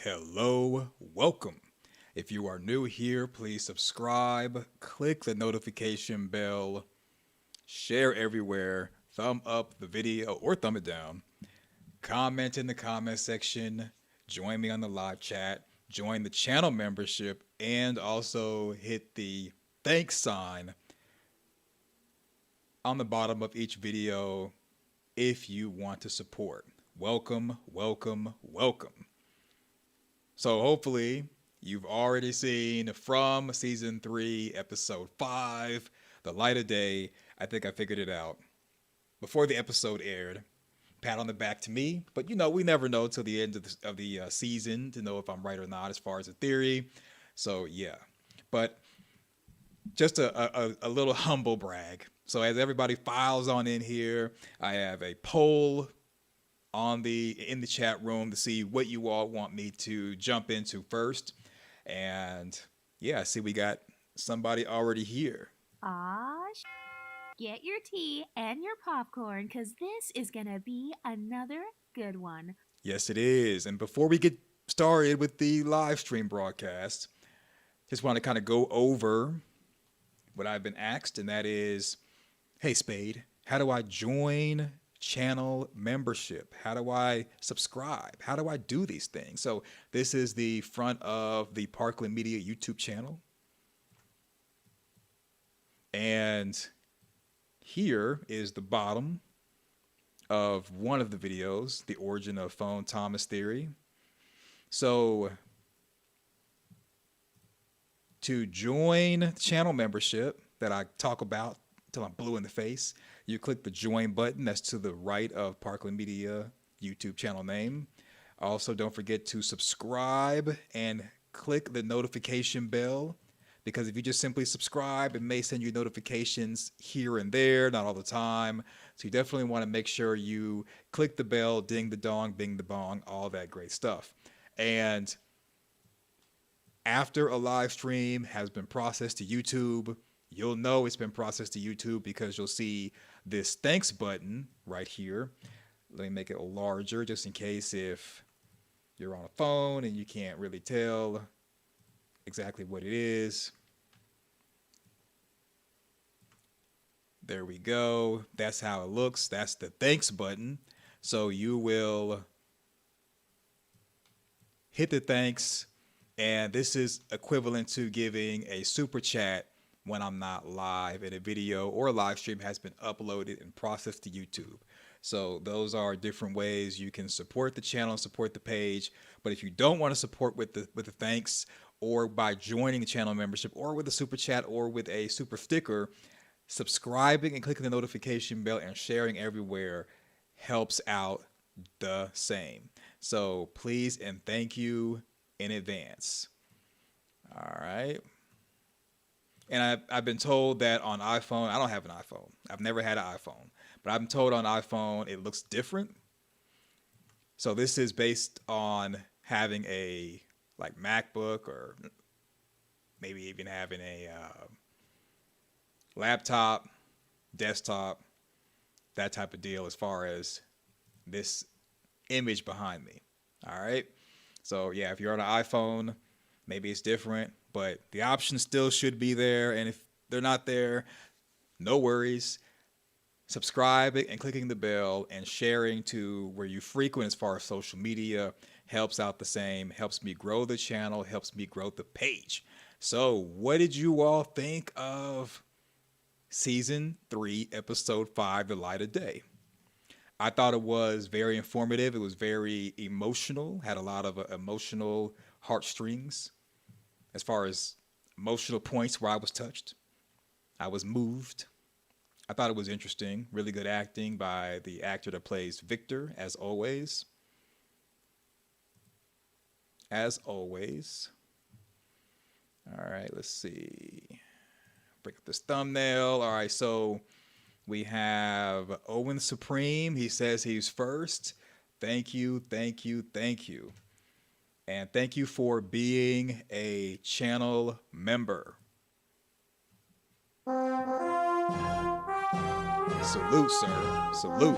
hello, welcome. If you are new here, please subscribe, click the notification bell, share everywhere, thumb up the video or thumb it down, comment in the comment section, join me on the live chat, join the channel membership, and also hit the thanks sign on the bottom of each video if you want to support. Welcome, welcome, welcome. So hopefully you've already seen from season 3, episode 5, The Light of Day. I think I figured it out before the episode aired. Pat on the back to me, but we never know till the end of the season to know if I'm right or not as far as the theory. So yeah, but just a little humble brag. So as everybody files on in here, I have a poll in the chat room to see what you all want me to jump into first. And yeah, I see we got somebody already here. Get your tea and your popcorn because this is going to be another good one. Yes, it is. And before we get started with the live stream broadcast, just want to kind of go over what I've been asked, and that is, hey Spade, how do I join channel membership? How do I subscribe? How do I do these things? So this is the front of the Parkland Media YouTube channel. And here is the bottom of one of the videos, the origin of phone Thomas theory. So to join channel membership that I talk about until I'm blue in the face, you click the join button that's to the right of Parkland Media YouTube channel name. Also, don't forget to subscribe and click the notification bell, because if you just simply subscribe, it may send you notifications here and there, not all the time. So you definitely want to make sure you click the bell, ding the dong, bing the bong, all that great stuff. And after a live stream has been processed to YouTube, you'll know it's been processed to YouTube because you'll see this thanks button right here. Let me make it larger just in case if you're on a phone and you can't really tell exactly what it is. There we go. That's how it looks. That's the thanks button. So you will hit the thanks, and this is equivalent to giving a super chat when I'm not live and a video or a live stream has been uploaded and processed to YouTube. So those are different ways you can support the channel, support the page. But if you don't want to support with the thanks, or by joining a channel membership, or with a super chat, or with a super sticker, subscribing and clicking the notification bell and sharing everywhere helps out the same. So please and thank you in advance. All right. And I've been told that on iPhone, I don't have an iPhone. I've never had an iPhone. But I've been told on iPhone it looks different. So this is based on having a MacBook, or maybe even having a laptop, desktop, that type of deal as far as this image behind me. All right. So yeah, if you're on an iPhone, maybe it's different, but the options still should be there. And if they're not there, no worries. Subscribing and clicking the bell and sharing to where you frequent as far as social media helps out the same, helps me grow the channel, helps me grow the page. So what did you all think of season 3, episode 5, The Light of Day? I thought it was very informative. It was very emotional, had a lot of emotional heartstrings as far as emotional points where I was touched. I was moved. I thought it was interesting. Really good acting by the actor that plays Victor, as always. As always. All right, let's see. Break up this thumbnail. All right, so we have Owen Supreme. He says he's first. Thank you, thank you, thank you. And thank you for being a channel member. Salute, sir. Salute.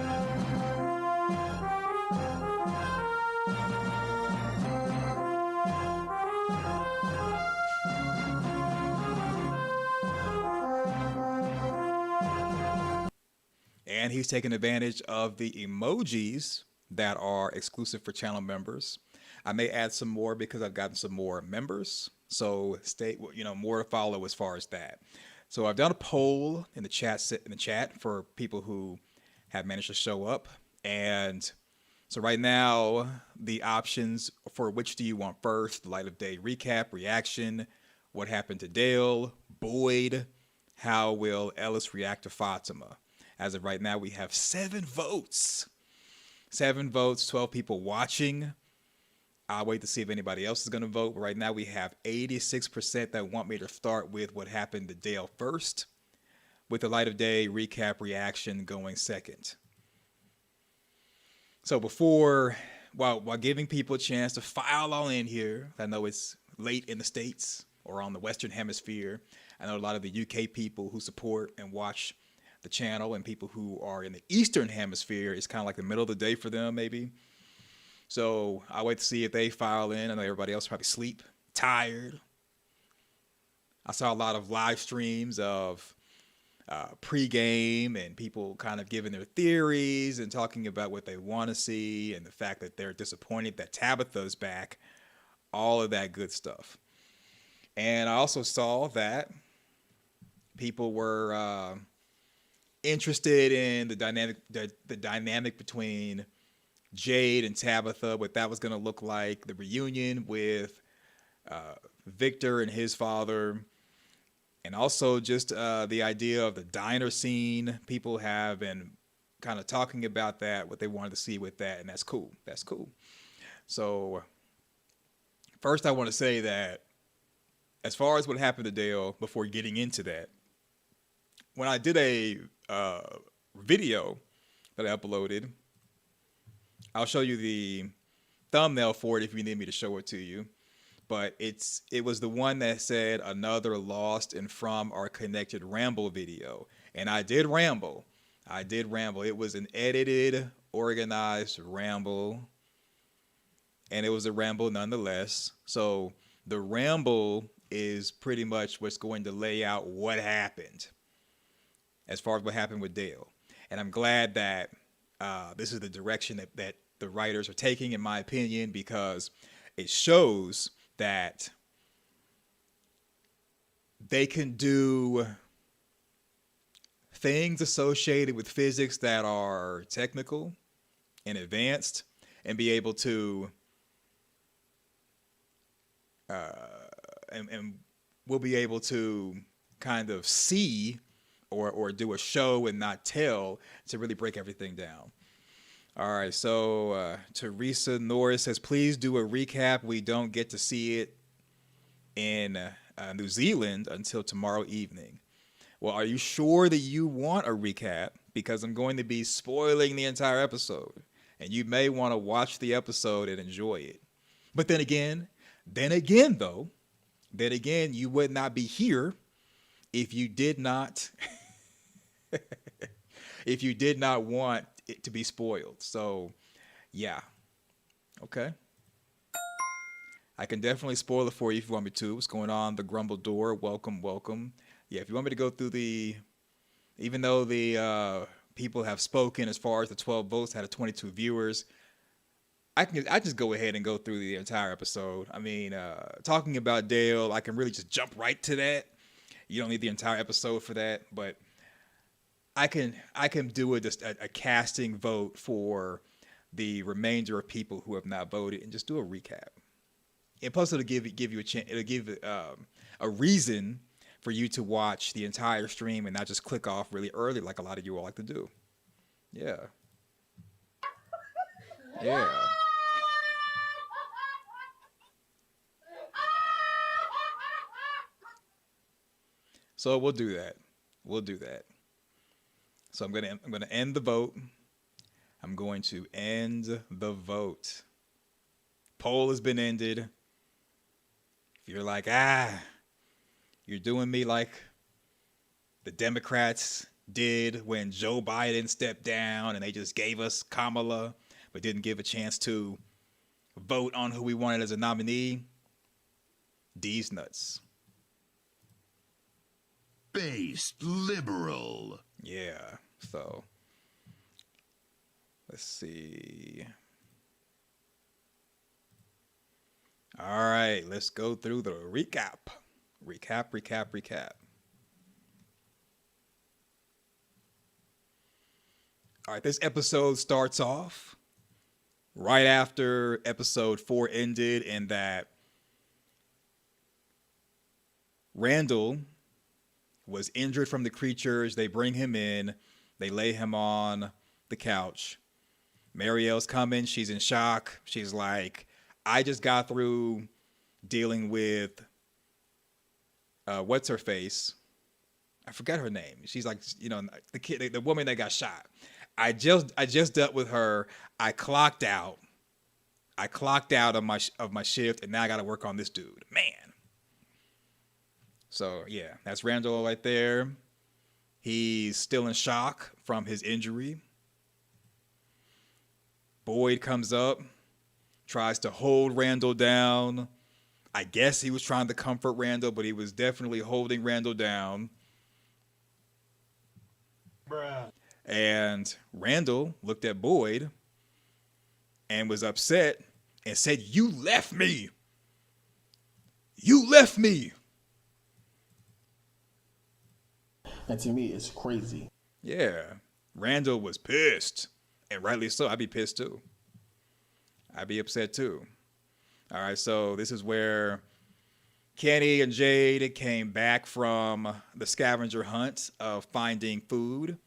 and he's taking advantage of the emojis that are exclusive for channel members. I may add some more because I've gotten some more members. So stay, more to follow as far as that. So I've done a poll in the chat for people who have managed to show up, and so right now the options for which do you want first: light of day recap, reaction, what happened to Dale, Boyd, how will Ellis react to Fatima. As of right now, we have 7 votes. 7 votes, 12 people watching. I'll wait to see if anybody else is going to vote. But right now, we have 86% that want me to start with what happened to Dale first, with the light of day recap reaction going second. So while giving people a chance to file on in here, I know it's late in the States or on the Western Hemisphere. I know a lot of the UK people who support and watch the channel, and people who are in the Eastern Hemisphere, it's kind of like the middle of the day for them, maybe. So I'll wait to see if they file in. I know everybody else probably sleep, tired. I saw a lot of live streams of pregame and people kind of giving their theories and talking about what they want to see and the fact that they're disappointed that Tabitha's back, all of that good stuff. And I also saw that people were interested in the dynamic between Jade and Tabitha, what that was going to look like, the reunion with Victor and his father, and also just the idea of the diner scene. People have been kind of talking about that, what they wanted to see with that, and that's cool. That's cool. So first I want to say that as far as what happened to Dale, before getting into that, when I did a video that I uploaded, I'll show you the thumbnail for it if you need me to show it to you. But it was the one that said another lost and from our connected ramble video. And I did ramble. It was an edited, organized ramble. And it was a ramble nonetheless. So the ramble is pretty much what's going to lay out what happened as far as what happened with Dale. And I'm glad that this is the direction that the writers are taking, in my opinion, because it shows that they can do things associated with physics that are technical and advanced, and be able to and we'll be able to kind of see or do a show and not tell, to really break everything down. All right, so Teresa Norris says, please do a recap. We don't get to see it in New Zealand until tomorrow evening. Well, are you sure that you want a recap? Because I'm going to be spoiling the entire episode, and you may want to watch the episode and enjoy it. But then again, you would not be here if you did not if you did not want it to be spoiled. So yeah, okay, I can definitely spoil it for you if you want me to. What's going on? The Grumble Door, welcome. Yeah, if you want me to go through even though the people have spoken as far as the 12 votes out of 22 viewers, I just go ahead and go through the entire episode. I mean, talking about Dale, I can really just jump right to that. You don't need the entire episode for that, but I can do a casting vote for the remainder of people who have not voted, and just do a recap. And plus, it'll give you a chance. It'll give a reason for you to watch the entire stream and not just click off really early like a lot of you all like to do. Yeah. So we'll do that. So I'm gonna end the vote. I'm going to end the vote. Poll has been ended. If you're like, you're doing me like the Democrats did when Joe Biden stepped down and they just gave us Kamala, but didn't give a chance to vote on who we wanted as a nominee, D's nuts. Based liberal. Yeah, so Let's see. All right, let's go through the recap. Recap. All right, this episode starts off right after episode 4 ended, in that Randall was injured from the creatures. They bring him in, they lay him on the couch. Marielle's coming, she's in shock. She's like, I just got through dealing with what's her face? I forgot her name. She's like, the kid, the woman that got shot. I just dealt with her. I clocked out of my shift, and now I got to work on this dude. Man. So yeah, that's Randall right there. He's still in shock from his injury. Boyd comes up, tries to hold Randall down. I guess he was trying to comfort Randall, but he was definitely holding Randall down. Bruh. And Randall looked at Boyd and was upset and said, "You left me. You left me." That to me is crazy. Yeah. Randall was pissed. And rightly so. I'd be pissed too. I'd be upset too. All right, so this is where Kenny and Jade came back from the scavenger hunt of finding food.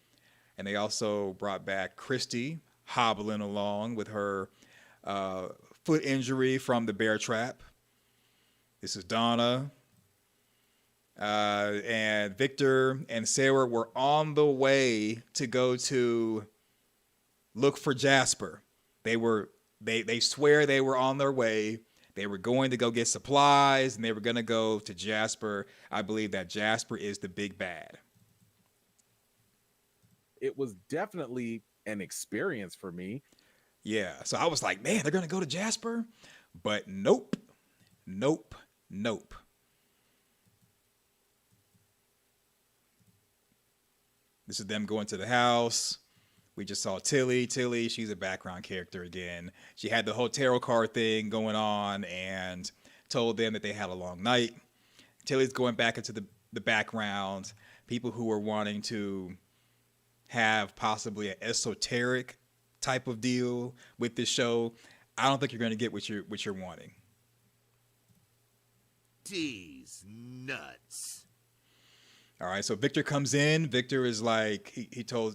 And they also brought back Christy hobbling along with her foot injury from the bear trap. This is Donna. And Victor and Sarah were on the way to go to look for Jasper. They swear they were on their way. They were going to go get supplies, and they were going to go to Jasper. I believe that Jasper is the big bad. It was definitely an experience for me. Yeah, so I was like, man, they're going to go to Jasper? But nope. This is them going to the house. We just saw Tilly. Tilly, she's a background character again. She had the whole tarot card thing going on and told them that they had a long night. Tilly's going back into the background. People who are wanting to have possibly an esoteric type of deal with this show. I don't think you're going to get what you're wanting. These nuts. All right, so Victor comes in. Victor is like, he told,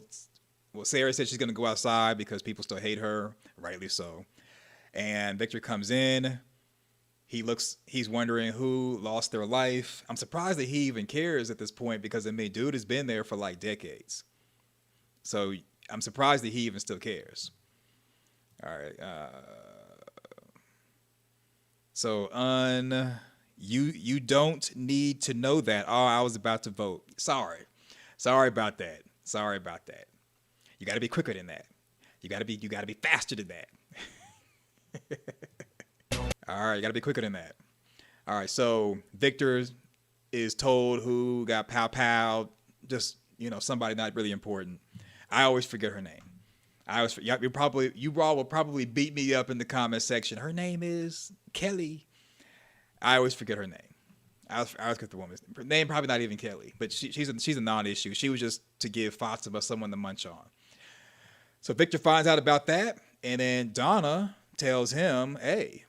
well, Sarah said she's going to go outside because people still hate her, rightly so. And Victor comes in. He's wondering who lost their life. I'm surprised that he even cares at this point because, I mean, dude has been there for like decades. So I'm surprised that he even still cares. All right. You don't need to know that. Oh, I was about to vote. Sorry about that. You got to be quicker than that. You got to be faster than that. All right, you got to be quicker than that. All right, so Victor is told who got pow. Just, somebody not really important. I always forget her name. You all will probably beat me up in the comment section. Her name is Kelly. I always forget her name. I always forget the woman's name. Her name probably not even Kelly, but she's a non-issue. She was just to give Fatima someone to munch on. So Victor finds out about that, and then Donna tells him, "Hey,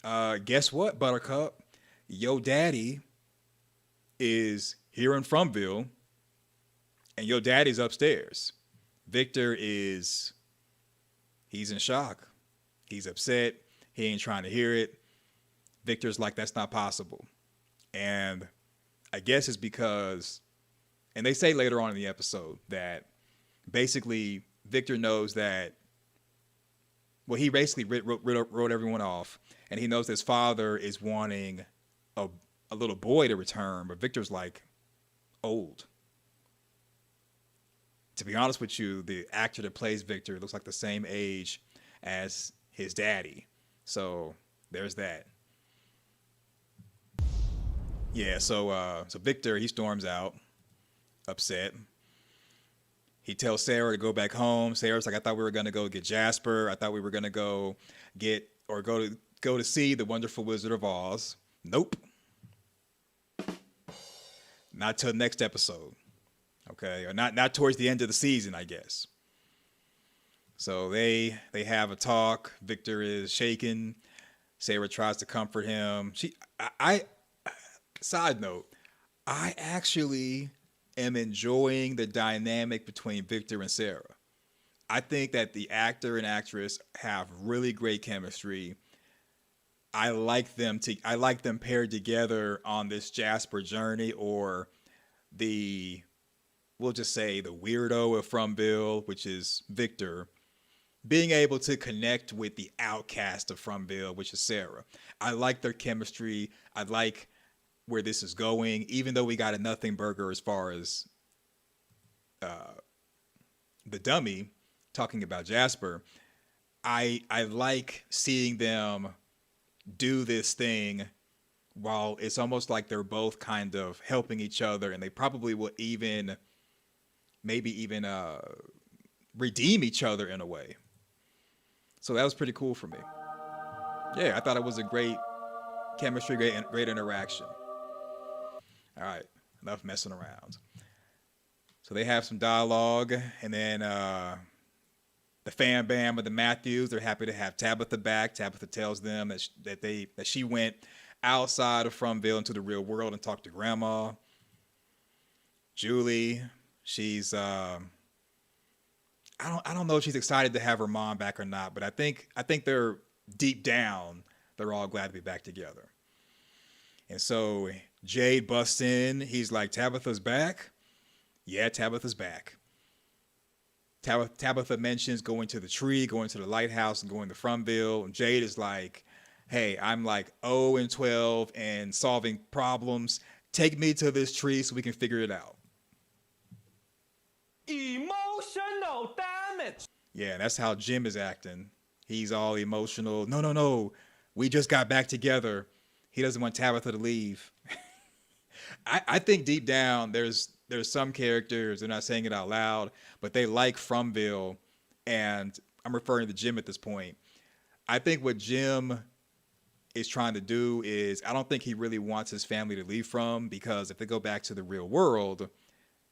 guess what, Buttercup? Yo daddy is here in Fromville, and your daddy's upstairs." Victor he's in shock. He's upset. He ain't trying to hear it. Victor's like, that's not possible. And I guess it's because, and they say later on in the episode that basically Victor knows that, well, he basically wrote everyone off, and he knows his father is wanting a little boy to return, but Victor's like old. To be honest with you, the actor that plays Victor looks like the same age as his daddy. So there's that. Yeah, so Victor, he storms out, upset. He tells Sarah to go back home. Sarah's like, I thought we were gonna go get Jasper. I thought we were gonna go to see the Wonderful Wizard of Oz. Nope. Not till next episode. Okay, or not towards the end of the season, I guess. So they have a talk. Victor is shaken. Sarah tries to comfort him. I side note, I actually am enjoying the dynamic between Victor and Sarah. I think that the actor and actress have really great chemistry. I like them paired together on this Jasper journey, or we'll just say the weirdo of Fromville, which is Victor, being able to connect with the outcast of Fromville, which is Sarah. I like their chemistry. I like where this is going, even though we got a nothing burger as far as the dummy talking about Jasper. I like seeing them do this thing while it's almost like they're both kind of helping each other, and they probably will maybe even redeem each other in a way. So that was pretty cool for me. Yeah, I thought it was a great chemistry, great interaction. All right, enough messing around. So they have some dialogue, and then the fan bam of the Matthews, they're happy to have Tabitha back. Tabitha tells them that she went outside of Fromville into the real world and talked to Grandma. Julie, she's I don't know if she's excited to have her mom back or not, but I think they're deep down, they're all glad to be back together. And so Jade busts in. He's like, Tabitha's back? Yeah, Tabitha's back. Tabitha mentions going to the tree, going to the lighthouse, and going to Fromville. And Jade is like, hey, I'm like 0-12 and solving problems. Take me to this tree so we can figure it out. Emotional damage. Yeah, that's how Jim is acting. He's all emotional. No. We just got back together. He doesn't want Tabitha to leave. I think deep down there's some characters, they're not saying it out loud, but they like Fromville, and I'm referring to Jim at this point. I think what Jim is trying to do is, I don't think he really wants his family to leave from, because if they go back to the real world,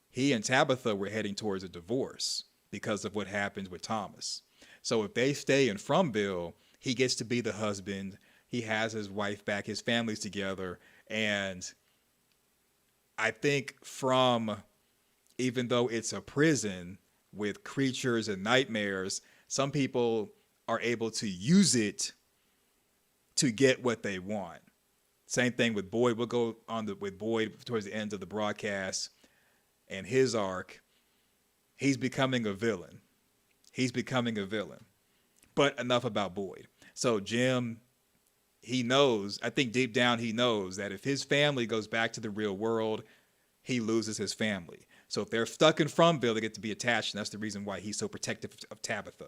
he and Tabitha were heading towards a divorce because of what happened with Thomas. So if they stay in Fromville, he gets to be the husband. He has his wife back, his family's together. And I think even though it's a prison with creatures and nightmares, some people are able to use it to get what they want. Same thing with Boyd. We'll go on with Boyd towards the end of the broadcast and his arc. He's becoming a villain. But enough about Boyd. So Jim, he knows, I think deep down he knows that if his family goes back to the real world, he loses his family. So if they're stuck in Fromville, they get to be attached, and that's the reason why he's so protective of Tabitha.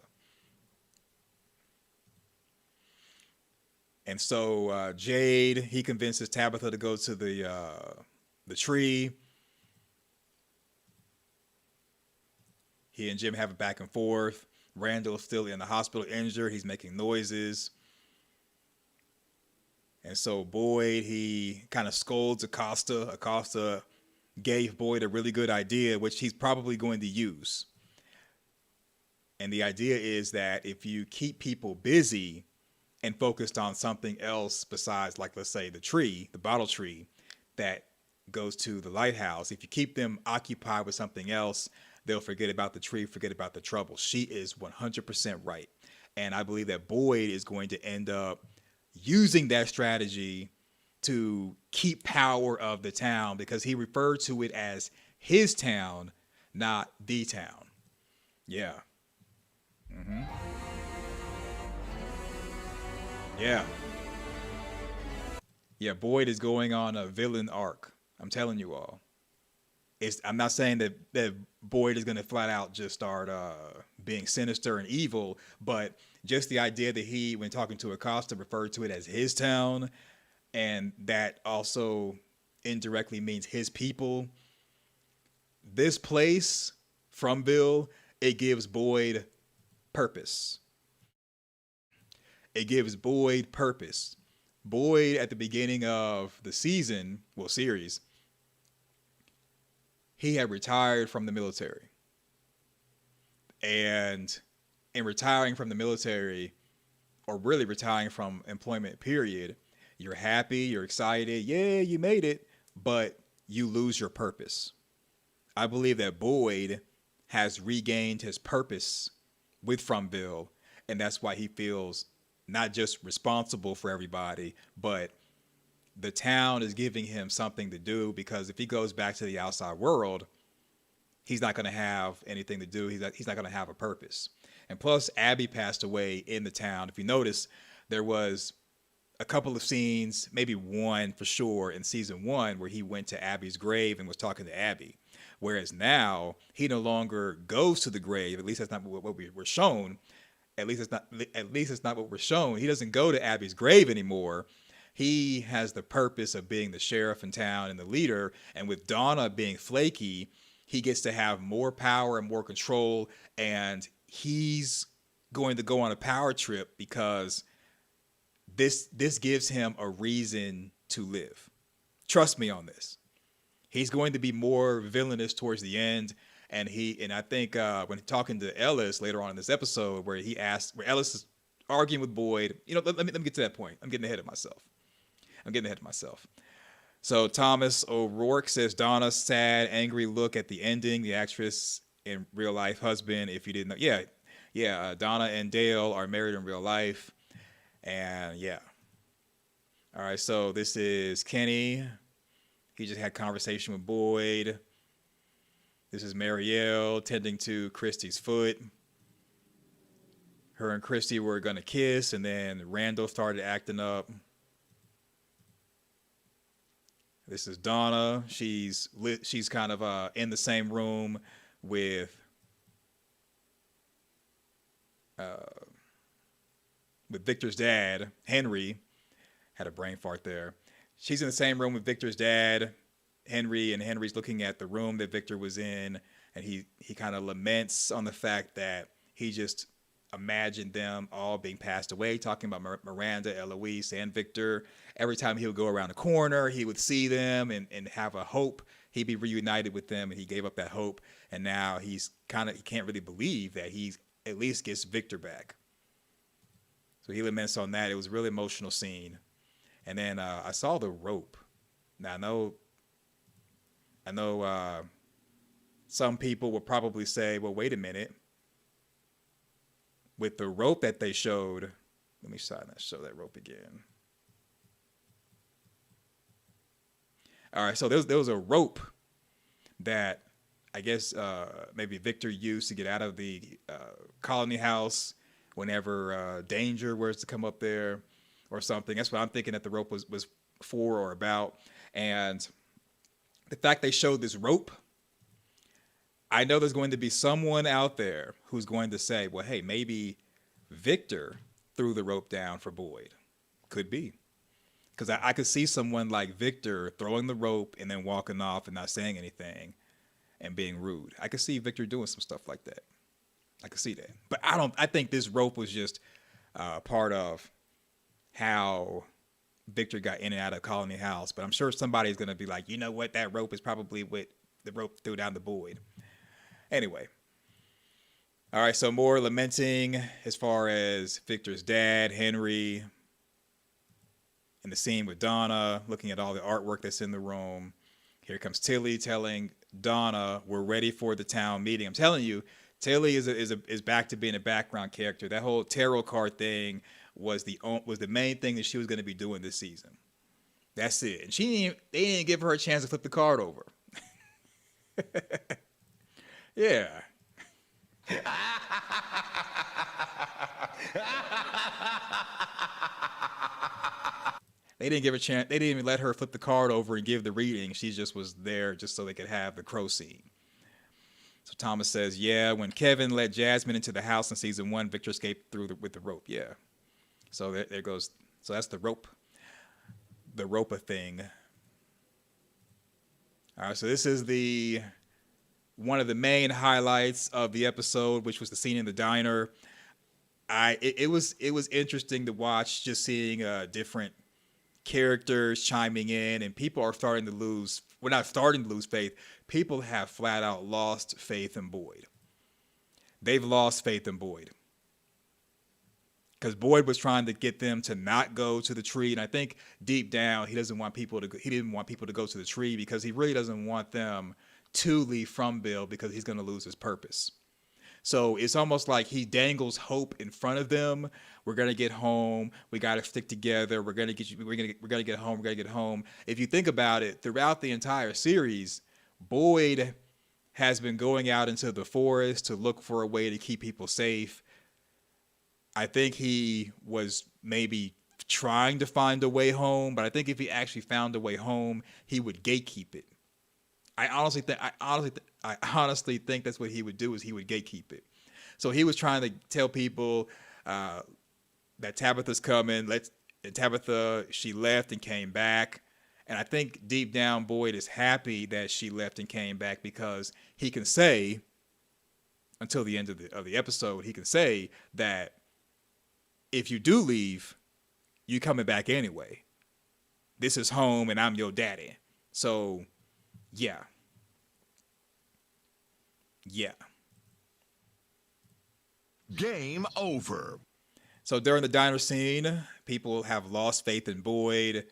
And so Jade, he convinces Tabitha to go to the tree. He and Jim have a back and forth. Randall's still in the hospital injured. He's making noises. And so Boyd, he kind of scolds Acosta. Acosta gave Boyd a really good idea, which he's probably going to use. And the idea is that if you keep people busy and focused on something else besides, like, let's say the tree, the bottle tree that goes to the lighthouse, if you keep them occupied with something else, they'll forget about the tree, forget about the trouble. She is 100% right. And I believe that Boyd is going to end up using that strategy to keep power of the town, because he referred to it as his town, not the town. Yeah. Mm-hmm. Yeah. Yeah, Boyd is going on a villain arc. I'm telling you all. I'm not saying that Boyd is going to flat out just start being sinister and evil, but just the idea that he, when talking to Acosta, referred to it as his town, and that also indirectly means his people. This place, from Bill, it gives Boyd purpose. It gives Boyd purpose. Boyd, at the beginning of the season, well, series, he had retired from the military. And in retiring from the military, or really retiring from employment, period, you're happy, you're excited, yeah, you made it, but you lose your purpose. I believe that Boyd has regained his purpose with From Bill, and that's why he feels not just responsible for everybody, but the town is giving him something to do, because if he goes back to the outside world, he's not going to have anything to do. He's not going to have a purpose. And plus, Abby passed away in the town. If you notice, there was a couple of scenes, maybe one for sure, in season 1 where he went to Abby's grave and was talking to Abby. Whereas now, he no longer goes to the grave. At least that's not what we were shown. At least it's not what we're shown. He doesn't go to Abby's grave anymore. He has the purpose of being the sheriff in town and the leader. And with Donna being flaky, he gets to have more power and more control. And he's going to go on a power trip because this gives him a reason to live. Trust me on this. He's going to be more villainous towards the end. And I think when talking to Ellis later on in this episode, where Ellis is arguing with Boyd, let me get to that point. I'm getting ahead of myself. So Thomas O'Rourke says Donna's sad, angry look at the ending. The actress in real life husband, if you didn't know, yeah. Donna and Dale are married in real life, and yeah. All right, so this is Kenny. He just had conversation with Boyd. This is Marielle tending to Christy's foot. Her and Christy were gonna kiss, and then Randall started acting up. This is Donna. She's kind of in the same room with Victor's dad, Henry. Had a brain fart there. She's in the same room with Victor's dad, Henry, and Henry's looking at the room that Victor was in, and he kind of laments on the fact that he just imagined them all being passed away, talking about Miranda, Eloise, and Victor. Every time he would go around the corner, he would see them and have a hope he'd be reunited with them, and he gave up that hope. And now he can't really believe that he at least gets Victor back. So he laments on that. It was a really emotional scene. And then I saw the rope. Now I know some people will probably say, well, wait a minute. With the rope that they showed, let me show that rope again. All right, so there was a rope that I guess maybe Victor used to get out of the colony house whenever danger was to come up there or something. That's what I'm thinking that the rope was for or about. And the fact they showed this rope, I know there's going to be someone out there who's going to say, well, hey, maybe Victor threw the rope down for Boyd. Could be. Because I could see someone like Victor throwing the rope and then walking off and not saying anything and being rude. I could see Victor doing some stuff like that. I could see that. But I think this rope was just part of how Victor got in and out of Colony House. But I'm sure somebody's going to be like, you know what? That rope is probably what the rope threw down to Boyd. Anyway. All right, so more lamenting as far as Victor's dad, Henry, in the scene with Donna, looking at all the artwork that's in the room. Here comes Tilly telling Donna, we're ready for the town meeting. I'm telling you, Tilly is back to being a background character. That whole tarot card thing was the main thing that she was going to be doing this season. That's it. And they didn't give her a chance to flip the card over. Yeah. They didn't give her a chance. They didn't even let her flip the card over and give the reading. She just was there just so they could have the crow scene. So Thomas says, yeah, when Kevin led Jasmine into the house in season 1, Victor escaped with the rope. Yeah. So there goes. So that's the rope. The rope thing. All right. So this is the one of the main highlights of the episode, which was the scene in the diner. It was interesting to watch, just seeing different characters chiming in, and people are starting to lose. We're not starting to lose faith. People have flat out lost faith in Boyd. They've lost faith in Boyd. Because Boyd was trying to get them to not go to the tree, and I think deep down he didn't want people to go to the tree because he really doesn't want them to leave Fromville because he's going to lose his purpose. So it's almost like he dangles hope in front of them. We're gonna get home. We gotta stick together. We're gonna get home. We're gonna get home. If you think about it, throughout the entire series, Boyd has been going out into the forest to look for a way to keep people safe. I think he was maybe trying to find a way home, but I think if he actually found a way home, he would gatekeep it. I honestly think that's what he would do, is he would gatekeep it. So he was trying to tell people that Tabitha's coming. Tabitha, she left and came back. And I think deep down, Boyd is happy that she left and came back because he can say, until the end of the episode, he can say that if you do leave, you coming back anyway. This is home and I'm your daddy. So, yeah. Yeah. Game over. So during the diner scene, people have lost faith in Boyd.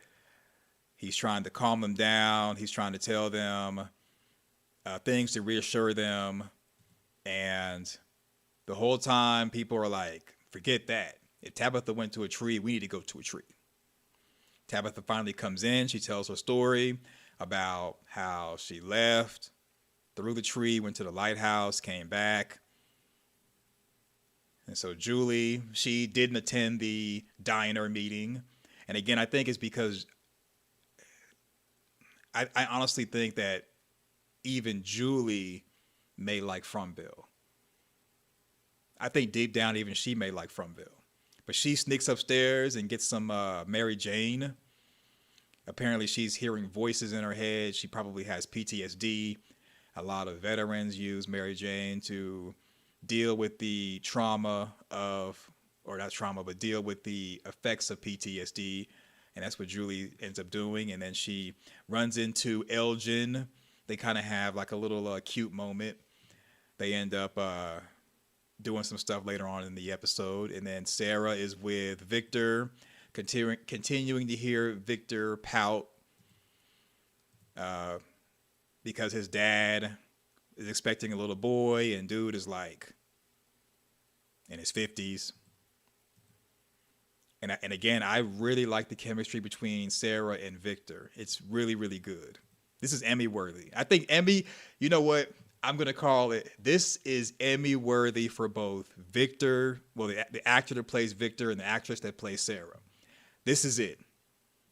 He's trying to calm them down. He's trying to tell them things to reassure them. And the whole time, people are like, forget that. If Tabitha went to a tree, we need to go to a tree. Tabitha finally comes in. She tells her story about how she left through the tree, went to the lighthouse, came back. And so Julie, she didn't attend the diner meeting. And again, I think it's because I honestly think that even Julie may like Fromville. I think deep down, even she may like Fromville. But she sneaks upstairs and gets some Mary Jane. Apparently, she's hearing voices in her head. She probably has PTSD. A lot of veterans use Mary Jane to deal with the trauma of, or not trauma, but deal with the effects of PTSD. And that's what Julie ends up doing. And then she runs into Elgin. They kind of have like a little cute moment. They end up doing some stuff later on in the episode. And then Sarah is with Victor, continuing to hear Victor pout because his dad is expecting a little boy, and dude is like in his 50s. And again, I really like the chemistry between Sarah and Victor. It's really, really good. This is Emmy worthy. I think Emmy, you know what? I'm going to call it, this is Emmy worthy for both Victor, well, the actor that plays Victor and the actress that plays Sarah. This is it.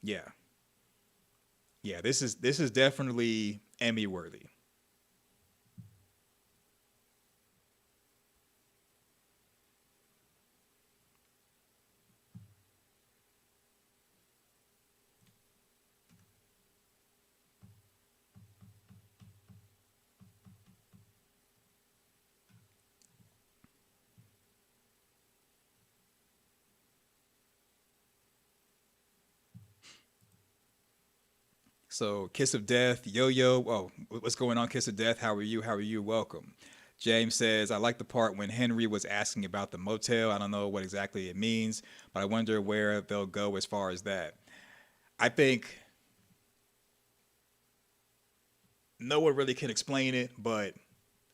Yeah. Yeah, this is definitely Emmy worthy. So, Kiss of Death, Yo-Yo. Oh, what's going on, Kiss of Death? How are you? How are you? Welcome. James says, I like the part when Henry was asking about the motel. I don't know what exactly it means, but I wonder where they'll go as far as that. I think no one really can explain it, but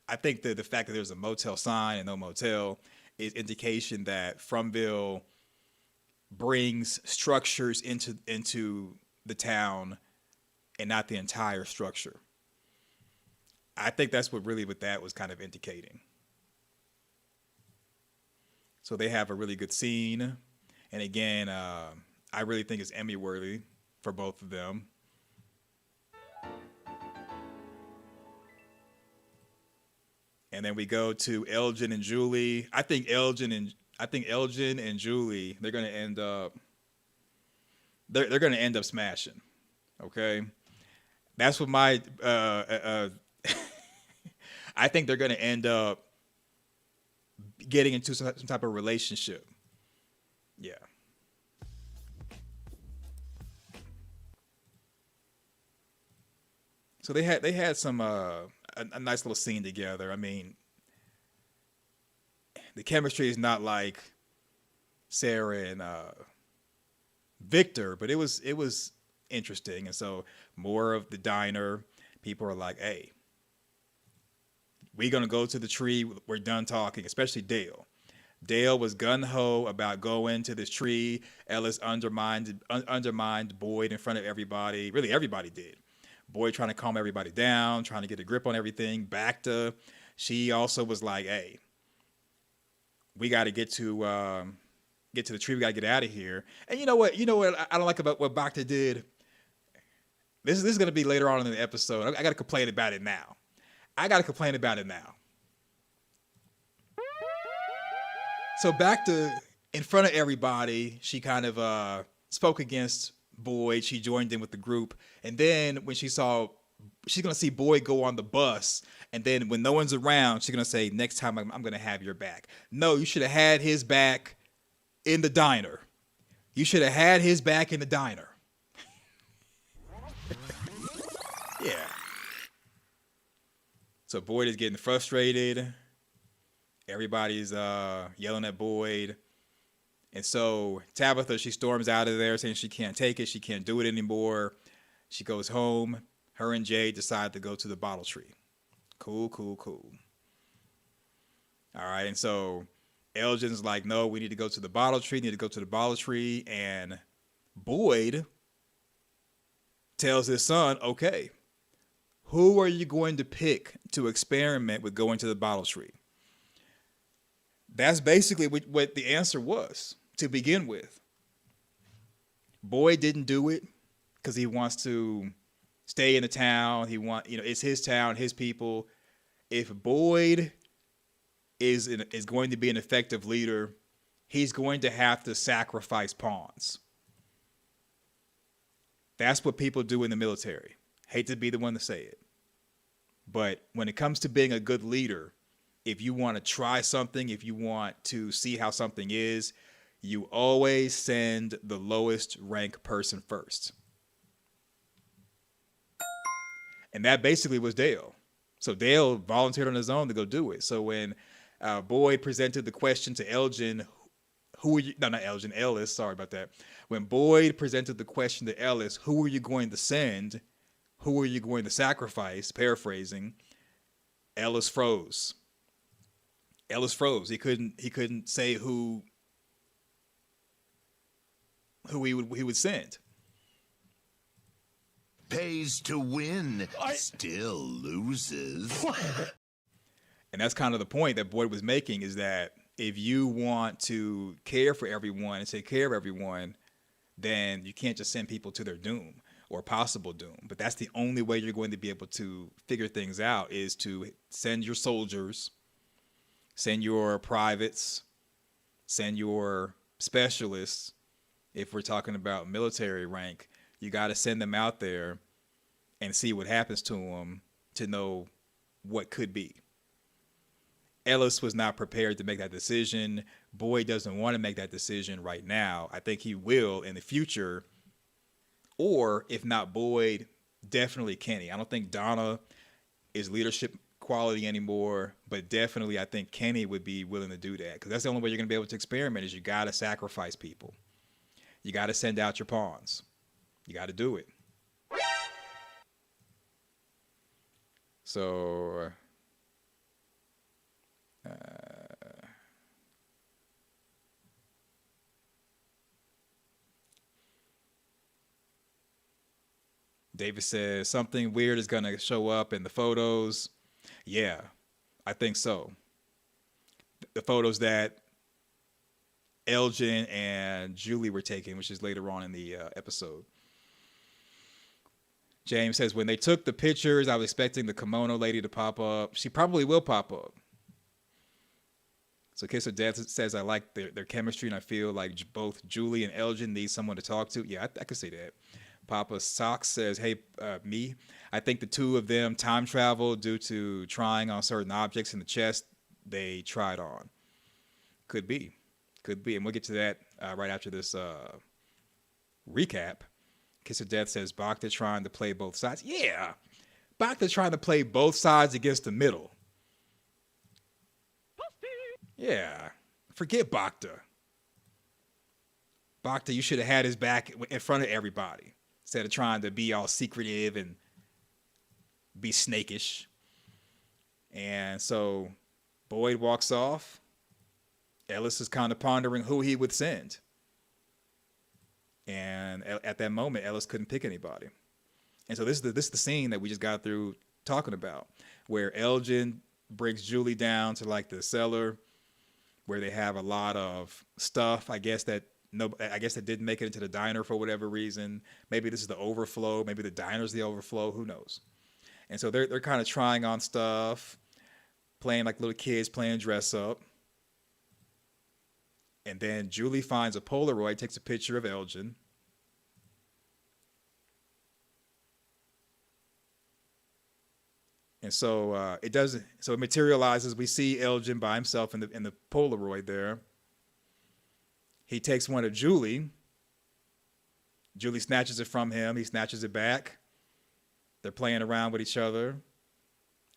I think that the fact that there's a motel sign and no motel is indication that Fromville brings structures into the town and not the entire structure. I think that's what that was kind of indicating. So they have a really good scene. And again, I really think it's Emmy worthy for both of them. And then we go to Elgin and Julie. I think Elgin and Julie, they're gonna end up smashing. Okay. That's what my I I think they're going to end up getting into some type of relationship. Yeah. So they had some a nice little scene together. I mean, the chemistry is not like Sarah and Victor, but it was interesting. And so more of the diner, people are like, "Hey, we're gonna go to the tree. We're done talking." Especially Dale. Dale was gun ho about going to this tree. Ellis undermined Boyd in front of everybody. Really, everybody did. Boyd trying to calm everybody down, trying to get a grip on everything. Bacta, she also was like, "Hey, we got to get to the tree. We got to get out of here." And you know what? I don't like about what Bacta did. This is going to be later on in the episode. I got to complain about it now. So Bacta, in front of everybody, she kind of spoke against Boyd. She joined in with the group. And then when she's going to see Boyd go on the bus. And then when no one's around, she's going to say, "Next time I'm going to have your back." No, you should have had his back in the diner. Yeah. So Boyd is getting frustrated. Everybody's yelling at Boyd. And so Tabitha, she storms out of there saying she can't take it. She can't do it anymore. She goes home. Her and Jay decide to go to the bottle tree. Cool. All right. And so Elgin's like, "No, we need to go to the bottle tree. And Boyd tells his son, "Okay, who are you going to pick to experiment with going to the bottle tree?" That's basically what the answer was to begin with. Boyd didn't do it because he wants to stay in the town. It's his town, his people. If Boyd is going to be an effective leader, he's going to have to sacrifice pawns. That's what people do in the military. Hate to be the one to say it. But when it comes to being a good leader, if you want to try something, if you want to see how something is, you always send the lowest rank person first. And that basically was Dale. So Dale volunteered on his own to go do it. So when Boyd presented the question to Elgin, Ellis, sorry about that. When Boyd presented the question to Ellis, who are you going to send? Who are you going to sacrifice? Paraphrasing, Ellis froze. He couldn't say who he would send. Pays to win, still loses. And that's kind of the point that Boyd was making, is that if you want to care for everyone and take care of everyone, then you can't just send people to their doom or possible doom. But that's the only way you're going to be able to figure things out, is to send your soldiers, send your privates, send your specialists. If we're talking about military rank, you got to send them out there and see what happens to them to know what could be. Ellis was not prepared to make that decision. Boyd doesn't want to make that decision right now. I think he will in the future. Or if not Boyd, definitely Kenny. I don't think Donna is leadership quality anymore, but definitely I think Kenny would be willing to do that, because that's the only way you're going to be able to experiment, is you got to sacrifice people. You got to send out your pawns. You got to do it. So David says something weird is going to show up in the photos. Yeah, I think so. The photos that Elgin and Julie were taking, which is later on in the episode. James says, when they took the pictures, I was expecting the kimono lady to pop up. She probably will pop up. So Kisser Dad says, I like their chemistry, and I feel like both Julie and Elgin need someone to talk to. Yeah, I could see that. Papa Sox says, hey, me, I think the two of them time travel due to trying on certain objects in the chest they tried on. Could be. Could be. And we'll get to that right after this recap. Kiss of Death says, Bacta trying to play both sides. Yeah. Bacta trying to play both sides against the middle. Yeah. Forget Bacta. Bacta, you should have had his back in front of everybody instead of trying to be all secretive and be snakish. And so Boyd walks off. Ellis is kind of pondering who he would send. And at that moment, Ellis couldn't pick anybody. And so this is the scene that we just got through talking about, where Elgin brings Julie down to like the cellar, where they have a lot of stuff. I guess that didn't make it into the diner for whatever reason. Maybe this is the overflow. Maybe the diner's the overflow. Who knows? And so they're kind of trying on stuff, playing like little kids playing dress up. And then Julie finds a Polaroid, takes a picture of Elgin. And so it materializes. We see Elgin by himself in the Polaroid there. He takes one of Julie. Julie snatches it from him. He snatches it back. They're playing around with each other,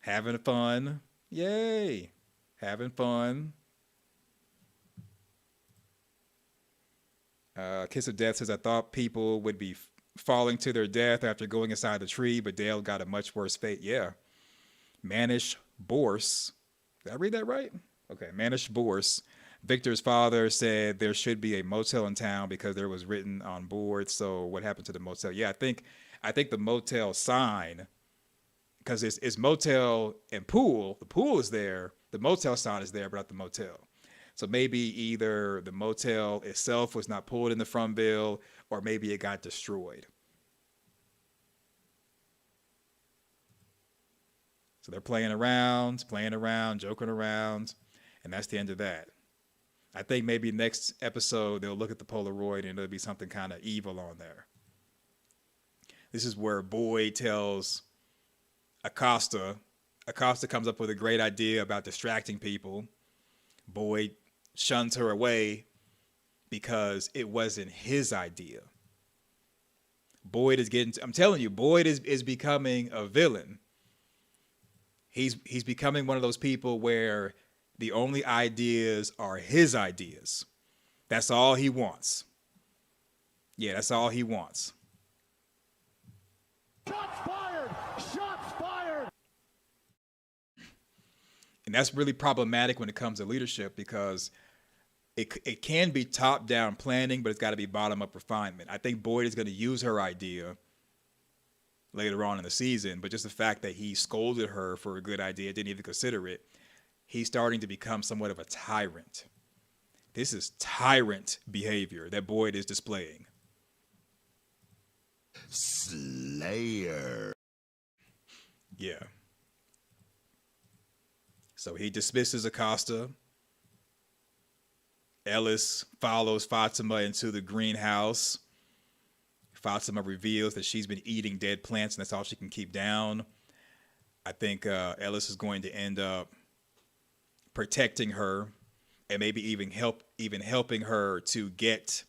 having fun. Yay. Having fun. Kiss of Death says, I thought people would be falling to their death after going inside the tree, but Dale got a much worse fate. Yeah. Manish Borse. Did I read that right? Okay. Manish Borse. Victor's father said there should be a motel in town because there was written on board. So what happened to the motel? Yeah, I think the motel sign, because it's motel and pool. The pool is there. The motel sign is there, but not the motel. So maybe either the motel itself was not pulled in the front bill, or maybe it got destroyed. So they're playing around, joking around, and that's the end of that. I think maybe next episode they'll look at the Polaroid and there'll be something kind of evil on there. This is where Boyd tells Acosta. Acosta comes up with a great idea about distracting people. Boyd shuns her away because it wasn't his idea. Boyd is I'm telling you, Boyd is becoming a villain. He's becoming one of those people where the only ideas are his ideas. That's all he wants. Yeah, that's all he wants. Shots fired! Shots fired! And that's really problematic when it comes to leadership, because it can be top-down planning, but it's got to be bottom-up refinement. I think Boyd is going to use her idea later on in the season, but just the fact that he scolded her for a good idea, didn't even consider it, he's starting to become somewhat of a tyrant. This is tyrant behavior that Boyd is displaying. Slayer. Yeah. So he dismisses Acosta. Ellis follows Fatima into the greenhouse. Fatima reveals that she's been eating dead plants and that's all she can keep down. I think Ellis is going to end up protecting her and maybe even helping her to get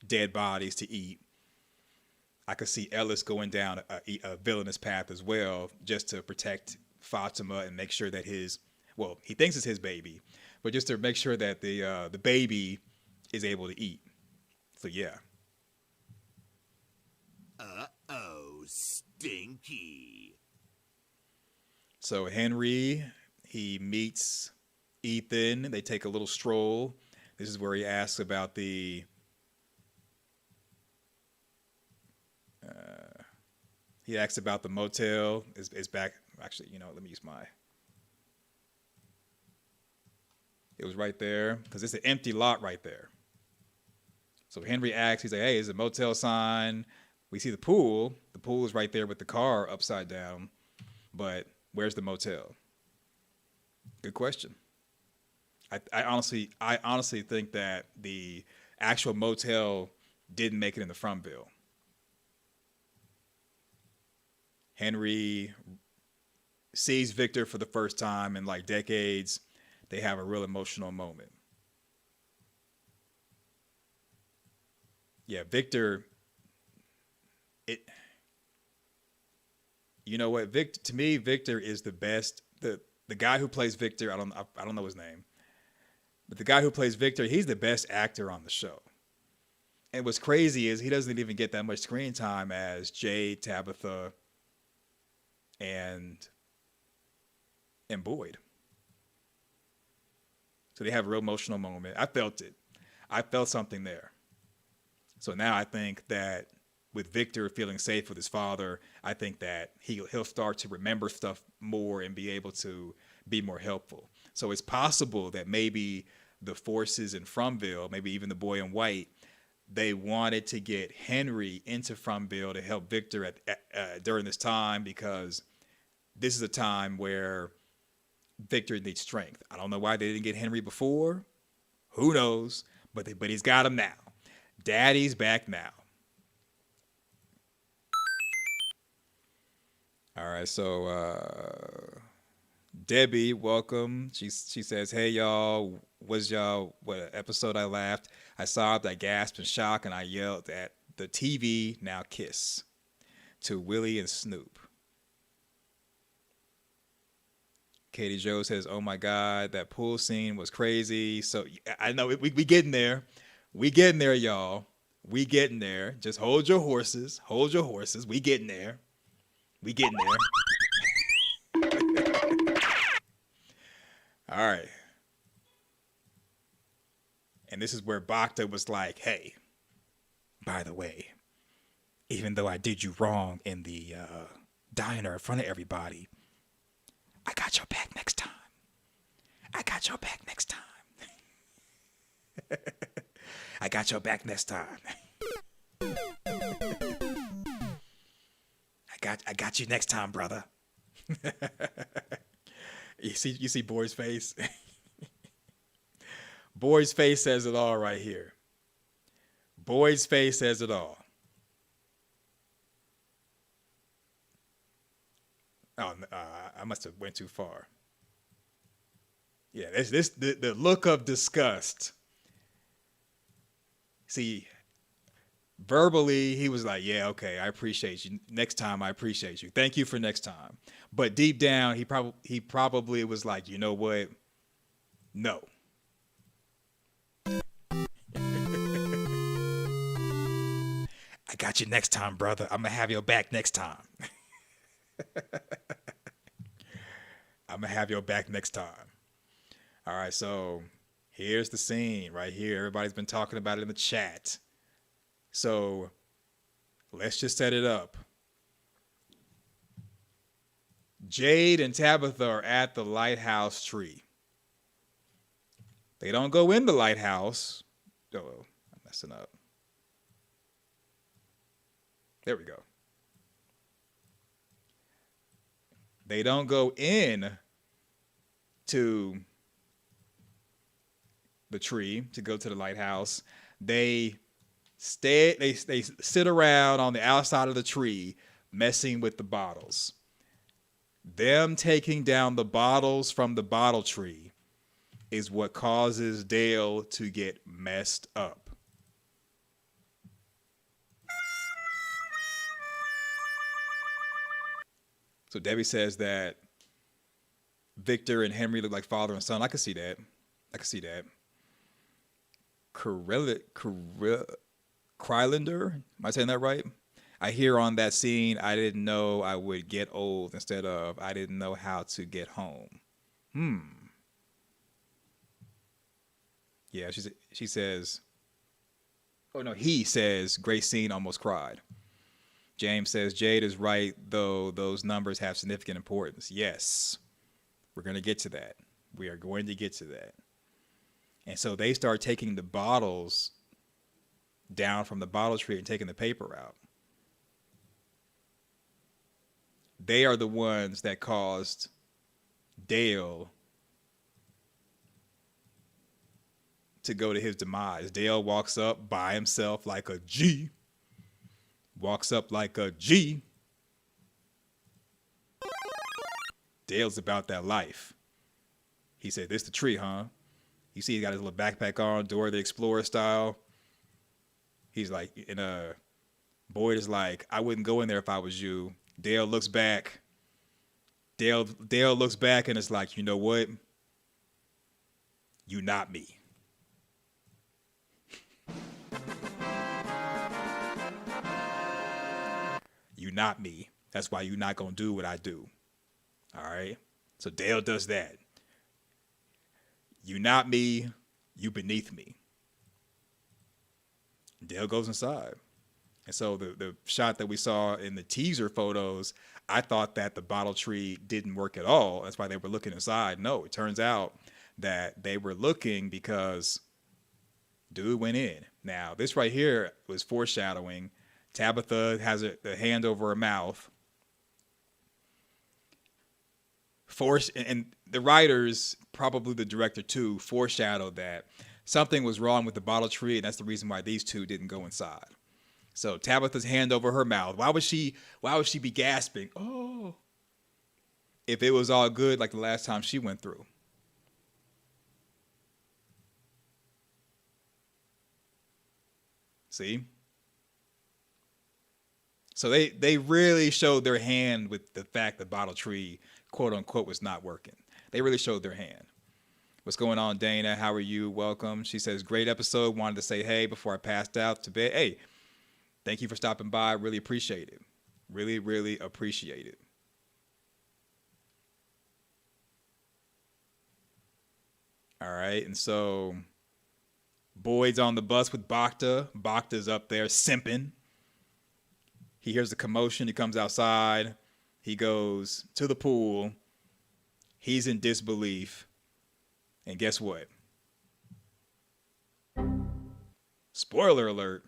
dead bodies to eat. I could see Ellis going down a villainous path as well, just to protect Fatima and make sure that he thinks it's his baby, but just to make sure that the baby is able to eat. So yeah. Uh-oh, stinky. So Henry, he meets Ethan. They take a little stroll. This is where he asks about he asks about the motel. Is back. Actually, let me use it was right there, because it's an empty lot right there. So Henry asks, he's like, hey, is a motel sign? We see the pool. The pool is right there with the car upside down. But where's the motel? Good question. I honestly think that the actual motel didn't make it in the front bill. Henry sees Victor for the first time in like decades. They have a real emotional moment. Yeah, Victor. You know what, Victor? To me, Victor is the best. The guy who plays Victor, I don't know his name, but the guy who plays Victor, he's the best actor on the show. And what's crazy is he doesn't even get that much screen time as Jade, Tabitha, and Boyd. So they have a real emotional moment. I felt it. I felt something there. So now I think that with Victor feeling safe with his father, I think that he'll start to remember stuff more and be able to be more helpful. So it's possible that maybe the forces in Fromville, maybe even the boy in white, they wanted to get Henry into Fromville to help Victor during this time, because this is a time where Victor needs strength. I don't know why they didn't get Henry before. Who knows? But he's got him now. Daddy's back now. All right, so Debbie, welcome. She says, "Hey y'all, what episode I laughed? I sobbed, I gasped in shock, and I yelled at the TV. Now kiss." To Willie and Snoop. Katie Jo says, "Oh my God, that pool scene was crazy." So I know we getting there. We getting there, y'all. We getting there. Just hold your horses. Hold your horses. We getting there. We getting there. All right. And this is where Bacta was like, "Hey, by the way, even though I did you wrong in the diner in front of everybody, I got your back next time. I got your back next time. I got your back next time. I got you next time, brother." You see Boy's face? Boy's face says it all right here. Boy's face says it all. Oh, I must have went too far. Yeah, the look of disgust. See, verbally he was like, "Yeah, okay, I appreciate you. Next time, I appreciate you. Thank you for next time." But deep down, he probably was like, "You know what? No." I got you next time, brother. I'm gonna have your back next time. I'm gonna have your back next time. All right, so here's the scene right here. Everybody's been talking about it in the chat. So let's just set it up. Jade and Tabitha are at the lighthouse tree. They don't go in the lighthouse. Oh, I'm messing up. There we go. They don't go in to the tree to go to the lighthouse. They sit around on the outside of the tree messing with the bottles. Them taking down the bottles from the bottle tree is what causes Dale to get messed up. So Debbie says that Victor and Henry look like father and son. I can see that. Krylander, am I saying that right? I hear on that scene, "I didn't know I would get old," instead of "I didn't know how to get home." Yeah, she says, oh no, he says, "Great scene, almost cried." James says, "Jade is right, though those numbers have significant importance." Yes, we're going to get to that. We are going to get to that. And so they start taking the bottles down from the bottle tree and taking the paper out. They are the ones that caused Dale to go to his demise. Dale walks up by himself like a G. Walks up like a G. Dale's about that life. He said, "This the tree, huh?" You see, he got his little backpack on, Dora the Explorer style. He's like, and Boyd is like, "I wouldn't go in there if I was you." Dale looks back. Dale looks back and is like, "You know what? You not me." You not me. That's why you not gonna do what I do. All right? So Dale does that. You not me, you beneath me. Dale goes inside. And so the shot that we saw in the teaser photos, I thought that the bottle tree didn't work at all. That's why they were looking inside. No, it turns out that they were looking because dude went in. Now, this right here was foreshadowing. Tabitha has the hand over her mouth. And the writers, probably the director too, foreshadowed that something was wrong with the bottle tree, and that's the reason why these two didn't go inside. So Tabitha's hand over her mouth. Why would she be gasping? Oh, if it was all good like the last time she went through. See? So they really showed their hand with the fact that bottle tree, quote unquote, was not working. They really showed their hand. What's going on, Dana? How are you? Welcome. She says, great episode. Wanted to say hey before I passed out to bed. Hey, thank you for stopping by. Really appreciate it. Really, really appreciate it. All right. And so Boyd's on the bus with Bacta. Bacta's up there simping. He hears the commotion. He comes outside. He goes to the pool. He's in disbelief. And guess what? Spoiler alert.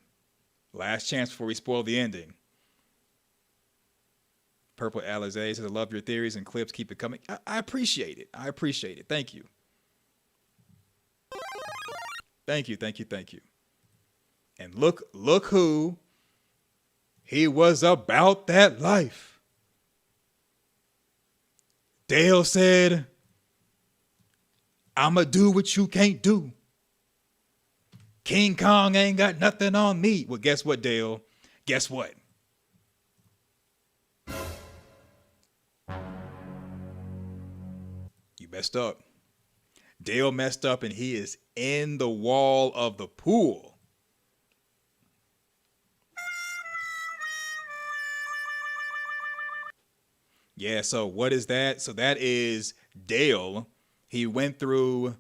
Last chance before we spoil the ending. Purple Alizé says, I love your theories and clips. Keep it coming. I appreciate it. I appreciate it. Thank you. Thank you. Thank you. Thank you. And look who. He was about that life. Dale said, I'ma do what you can't do. King Kong ain't got nothing on me. Well, guess what, Dale? Guess what? You messed up. Dale messed up and he is in the wall of the pool. Yeah, so what is that? So that is Dale. He went through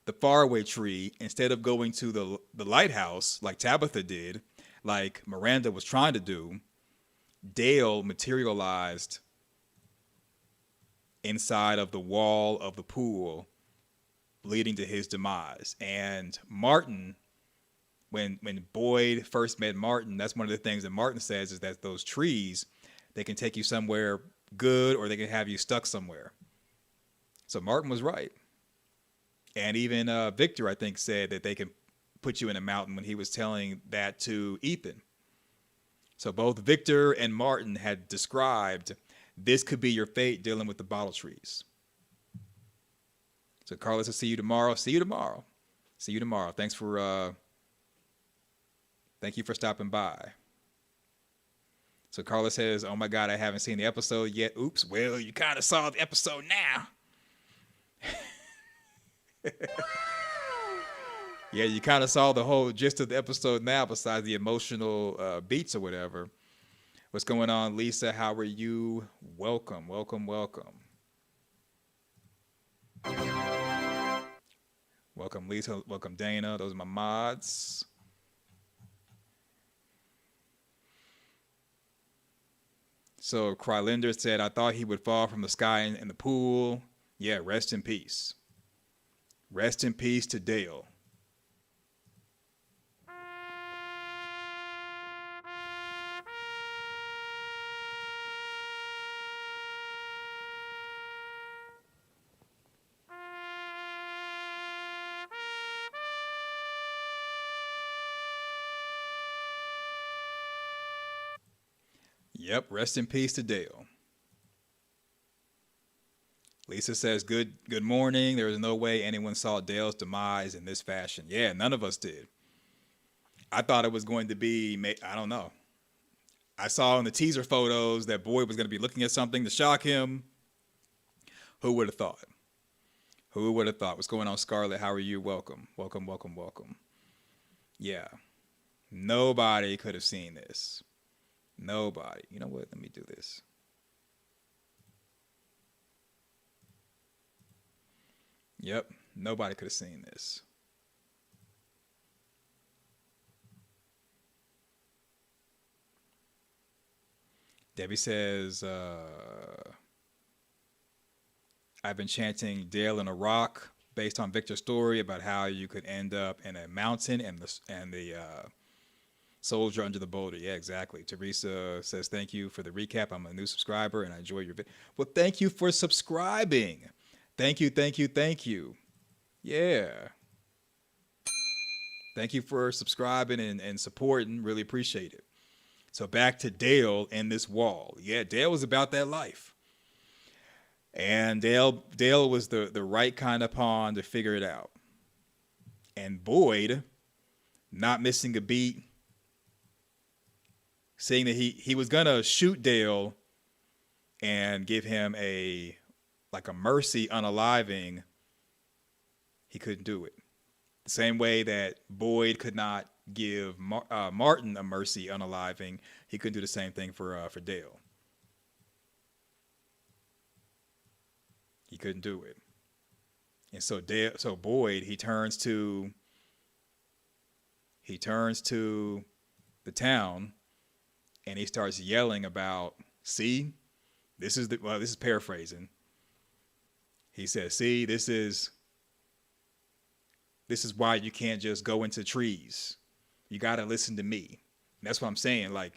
the faraway tree instead of going to the lighthouse like Tabitha did, like Miranda was trying to do. Dale materialized inside of the wall of the pool, leading to his demise. And Martin, when Boyd first met Martin, that's one of the things that Martin says is that those trees, they can take you somewhere good or they can have you stuck somewhere. So Martin was right. And even Victor, I think, said that they can put you in a mountain when he was telling that to Ethan. So both Victor and Martin had described this could be your fate dealing with the bottle trees. So Carlos will see you tomorrow. See you tomorrow. See you tomorrow. Thank you for stopping by. So Carlos says, oh my God, I haven't seen the episode yet. Oops. Well, you kind of saw the episode now. Yeah, you kind of saw the whole gist of the episode now, besides the emotional beats or whatever. What's going on, Lisa? How are you? Welcome, welcome, welcome. Welcome, Lisa. Welcome, Dana. Those are my mods. So Krylinder said, I thought he would fall from the sky in the pool. Yeah, rest in peace. Rest in peace to Dale. Yep, rest in peace to Dale. Lisa says, good morning. There is no way anyone saw Dale's demise in this fashion. Yeah, none of us did. I thought it was going to be, I don't know. I saw in the teaser photos that Boyd was going to be looking at something to shock him. Who would have thought? Who would have thought? What's going on, Scarlett? How are you? Welcome. Welcome, welcome, welcome. Yeah. Nobody could have seen this. Nobody. You know what? Let me do this. Yep. Nobody could have seen this. Debbie says, I've been chanting Dale in a rock based on Victor's story about how you could end up in a mountain and the soldier under the boulder. Yeah, exactly. Teresa says, thank you for the recap. I'm a new subscriber and I enjoy your video. Well, thank you for subscribing. Thank you, thank you, thank you. Yeah. Thank you for subscribing and supporting. Really appreciate it. So back to Dale and this wall. Yeah, Dale was about that life. And Dale was the right kind of pawn to figure it out. And Boyd, not missing a beat, saying that he was gonna shoot Dale and give him a mercy unaliving, he couldn't do it. The same way that Boyd could not give Martin a mercy unaliving, he couldn't do the same thing for Dale. He couldn't do it. And so Boyd, he turns to the town and he starts yelling about, see, this is paraphrasing. He says, see, this is why you can't just go into trees. You got to listen to me. And that's what I'm saying. Like,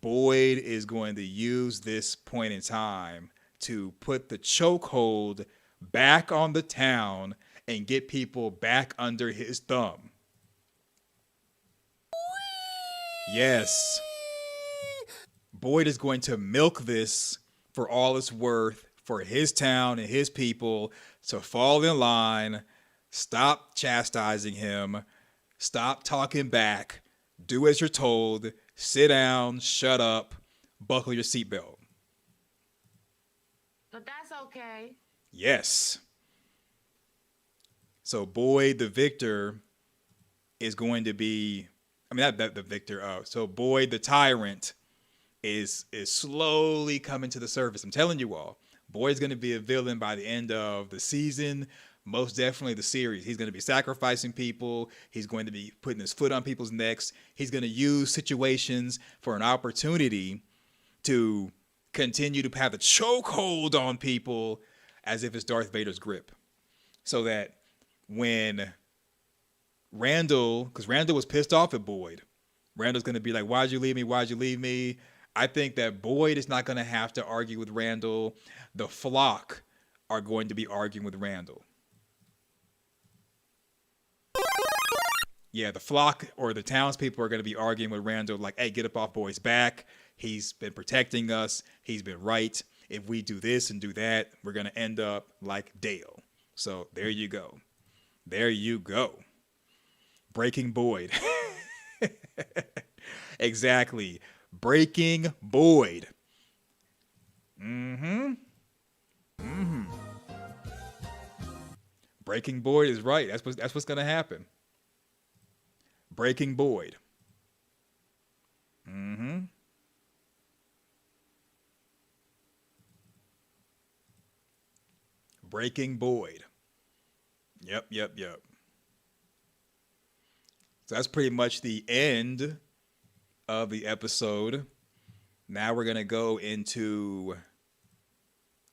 Boyd is going to use this point in time to put the chokehold back on the town and get people back under his thumb. Yes. Boyd is going to milk this for all it's worth for his town and his people to fall in line, stop chastising him, stop talking back, do as you're told, sit down, shut up, buckle your seatbelt. But that's okay. Yes. So Boyd the victor is going to be, not the victor, so Boyd the tyrant is slowly coming to the surface. I'm telling you all, Boyd's going to be a villain by the end of the season, most definitely the series. He's going to be sacrificing people. He's going to be putting his foot on people's necks. He's going to use situations for an opportunity to continue to have the chokehold on people as if it's Darth Vader's grip. So that when Randall, because Randall was pissed off at Boyd, Randall's going to be like, why'd you leave me? Why'd you leave me? I think that Boyd is not going to have to argue with Randall. The flock are going to be arguing with Randall. Yeah, the flock or the townspeople are going to be arguing with Randall like, hey, get up off Boyd's back. He's been protecting us. He's been right. If we do this and do that, we're going to end up like Dale. So there you go. There you go. Breaking Boyd. Exactly. Breaking Boyd. Breaking Boyd is right. That's what's gonna happen. Breaking Boyd. Breaking Boyd. Yep. So that's pretty much the end of the episode. Now we're going to go into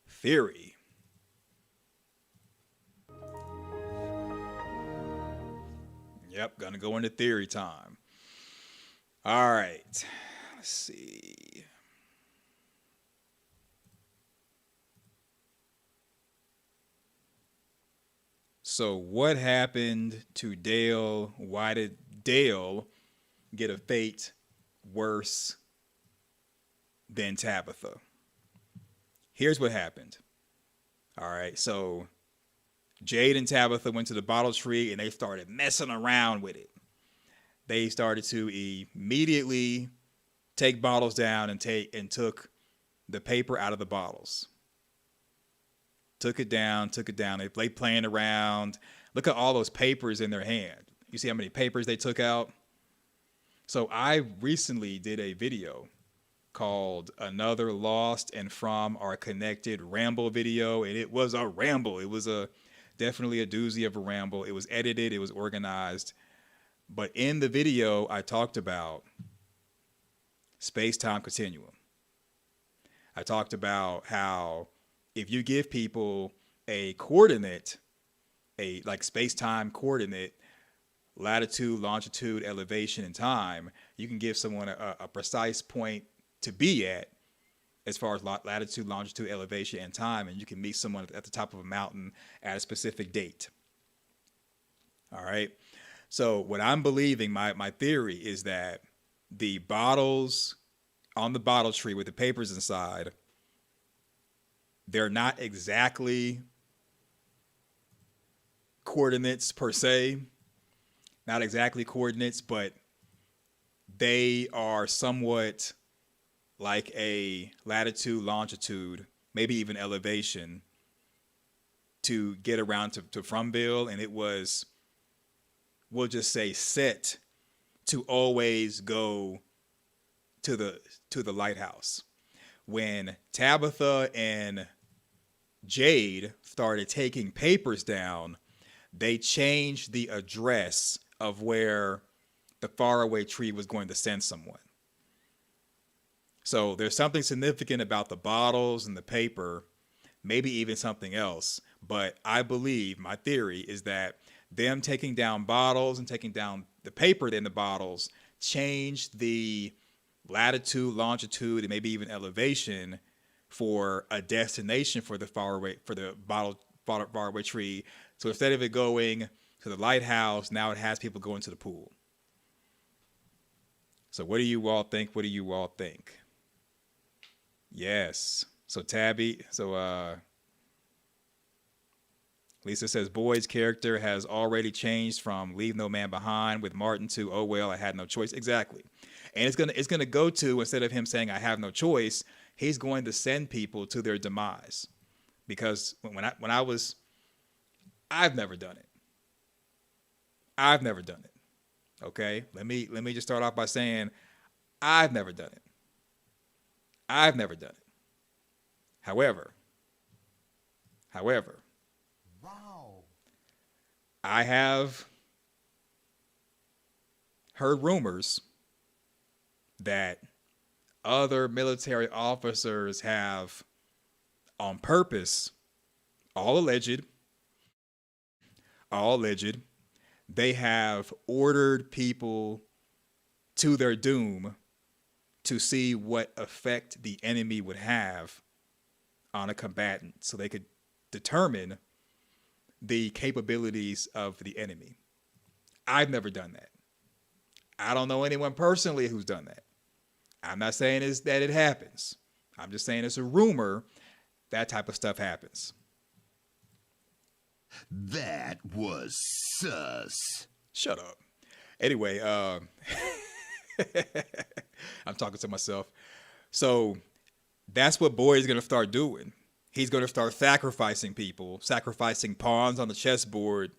theory. Yep, going to go into theory time. All right. Let's see. So what happened to Dale? Why did Dale get a fate worse than Tabitha? here's what happened. All right, so Jade and Tabitha went to the bottle tree and they started messing around with it. They started to immediately take bottles down and took the paper out of the bottles. Took it down. They playing around. Look at all those papers in their hand. You see how many papers they took out? So I recently did a video called Another Lost and From Our Connected Ramble video, and it was a ramble. It was definitely a doozy of a ramble. It was edited, it was organized. But in the video, I talked about space-time continuum. I talked about how if you give people a coordinate, a like space-time coordinate, latitude, longitude, elevation, and time, you can give someone a precise point to be at as far as latitude, longitude, elevation, and time, and you can meet someone at the top of a mountain at a specific date. All right. So what I'm believing, my theory is that the bottles on the bottle tree with the papers inside, they're not exactly coordinates per se, not exactly coordinates, but they are somewhat like a latitude, longitude, maybe even elevation to get around to Fromville. And it was, we'll just say, set to always go to the lighthouse. When Tabitha and Jade started taking papers down, they changed the address of where the faraway tree was going to send someone. So there's something significant about the bottles and the paper, maybe even something else. But I believe, my theory is that them taking down bottles and taking down the paper in the bottles changed the latitude, longitude, and maybe even elevation for a destination for the faraway tree. So instead of it going to the lighthouse, now it has people going to the pool. So what do you all think? What do you all think? Yes. So Lisa says Boyd's character has already changed from Leave No Man Behind with Martin to oh well, I had no choice. Exactly. And it's gonna go to, instead of him saying I have no choice, he's going to send people to their demise. Because I've never done it. I've never done it. Okay? Let me just start off by saying I've never done it. I've never done it. However, Wow. I have heard rumors that other military officers have, on purpose, all alleged, they have ordered people to their doom to see what effect the enemy would have on a combatant so they could determine the capabilities of the enemy. I've never done that. I don't know anyone personally who's done that. I'm not saying that it happens. I'm just saying it's a rumor that type of stuff happens. That was sus. Shut up. Anyway, I'm talking to myself. So that's what Boyd is going to start doing. He's going to start sacrificing people, sacrificing pawns on the chessboard,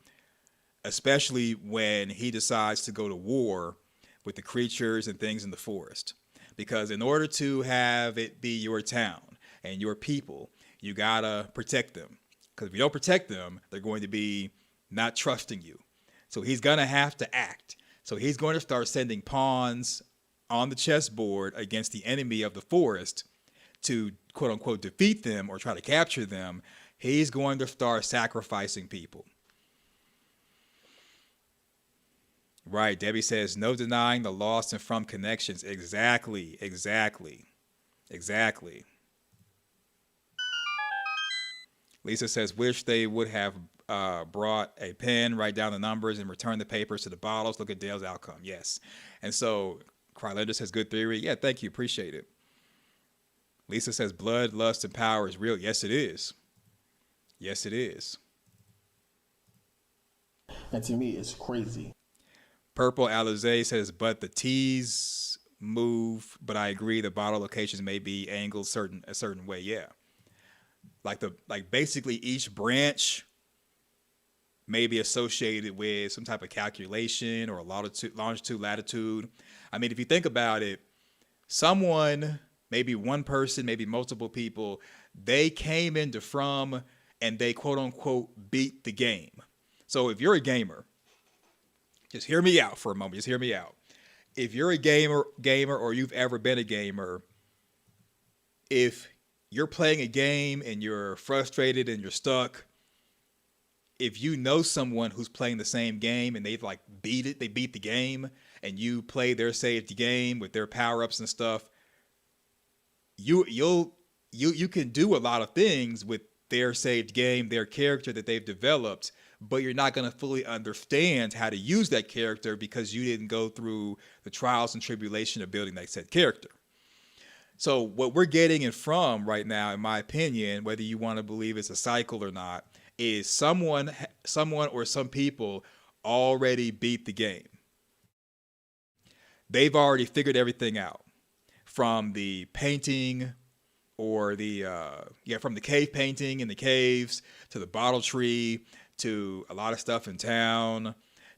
especially when he decides to go to war with the creatures and things in the forest. Because in order to have it be your town and your people, you got to protect them. Because if you don't protect them, they're going to be not trusting you. So he's going to have to act. So he's going to start sending pawns on the chessboard against the enemy of the forest to quote unquote defeat them or try to capture them. He's going to start sacrificing people. Right. Debbie says, no denying the lost and from connections. Exactly. Lisa says, wish they would have brought a pen, write down the numbers, and return the papers to the bottles. Look at Dale's outcome. Yes. And so Crylander says, good theory. Yeah, thank you. Appreciate it. Lisa says blood, lust, and power is real. Yes, it is. Yes, it is. And to me, it's crazy. Purple Alizé says, but the T's move, but I agree the bottle locations may be angled a certain way. Yeah. Like basically each branch may be associated with some type of calculation or longitude, latitude. I mean, if you think about it, someone, maybe one person, maybe multiple people, they came into From and they quote unquote beat the game. So if you're a gamer, just hear me out for a moment. Just hear me out. If you're a gamer or you've ever been a gamer, if you're playing a game and you're frustrated and you're stuck, if you know someone who's playing the same game and they've like they beat the game, and you play their saved game with their power-ups and stuff, you can do a lot of things with their saved game, their character that they've developed, but you're not going to fully understand how to use that character because you didn't go through the trials and tribulation of building that said character. So what we're getting in From right now, in my opinion, whether you want to believe it's a cycle or not, is someone or some people already beat the game. They've already figured everything out, from the painting or from the cave painting in the caves to the bottle tree to a lot of stuff in town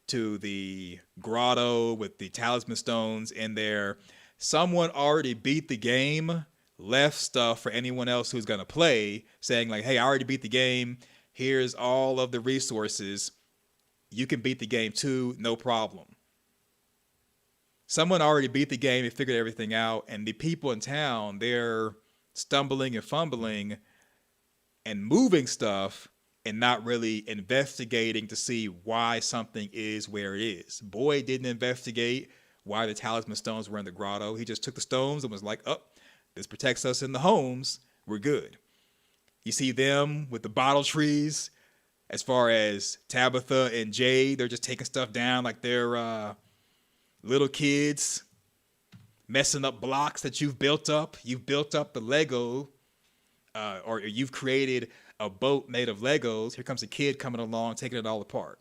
to the grotto with the talisman stones in there. Someone already beat the game, left stuff for anyone else who's going to play, saying like, hey, I already beat the game. Here's all of the resources. You can beat the game too, no problem. Someone already beat the game and figured everything out, and the people in town, they're stumbling and fumbling and moving stuff and not really investigating to see why something is where it is. Boy didn't investigate why the talisman stones were in the grotto. He just took the stones and was like, oh, this protects us in the homes. We're good. You see them with the bottle trees. As far as Tabitha and Jade, they're just taking stuff down like they're little kids, messing up blocks that you've built up. You've built up the Lego, or you've created a boat made of Legos. Here comes a kid coming along, taking it all apart.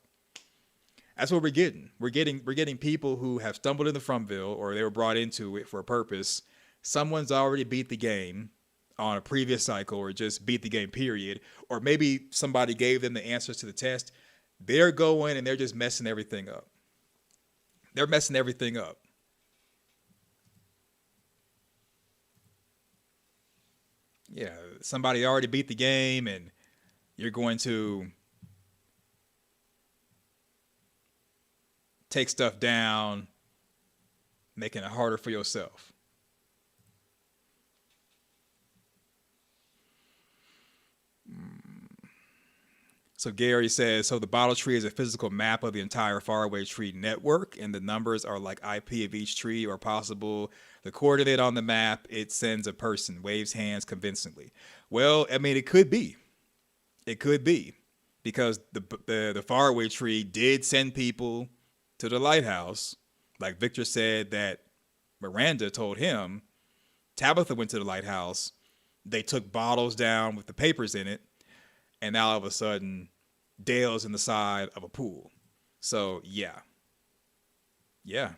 That's what we're getting. We're getting people who have stumbled into Fromville, or they were brought into it for a purpose. Someone's already beat the game on a previous cycle, or just beat the game, period. Or maybe somebody gave them the answers to the test. They're going and they're just messing everything up. They're messing everything up. Yeah, somebody already beat the game and you're going to take stuff down, making it harder for yourself. So Gary says, so the bottle tree is a physical map of the entire faraway tree network, and the numbers are like IP of each tree, or possible the coordinate on the map it sends a person, waves hands convincingly. Well, I mean, it could be. It could be. Because the faraway tree did send people to the lighthouse. Like Victor said that Miranda told him. Tabitha went to the lighthouse. They took bottles down with the papers in it. And now all of a sudden, Dale's in the side of a pool. So, yeah. Yeah.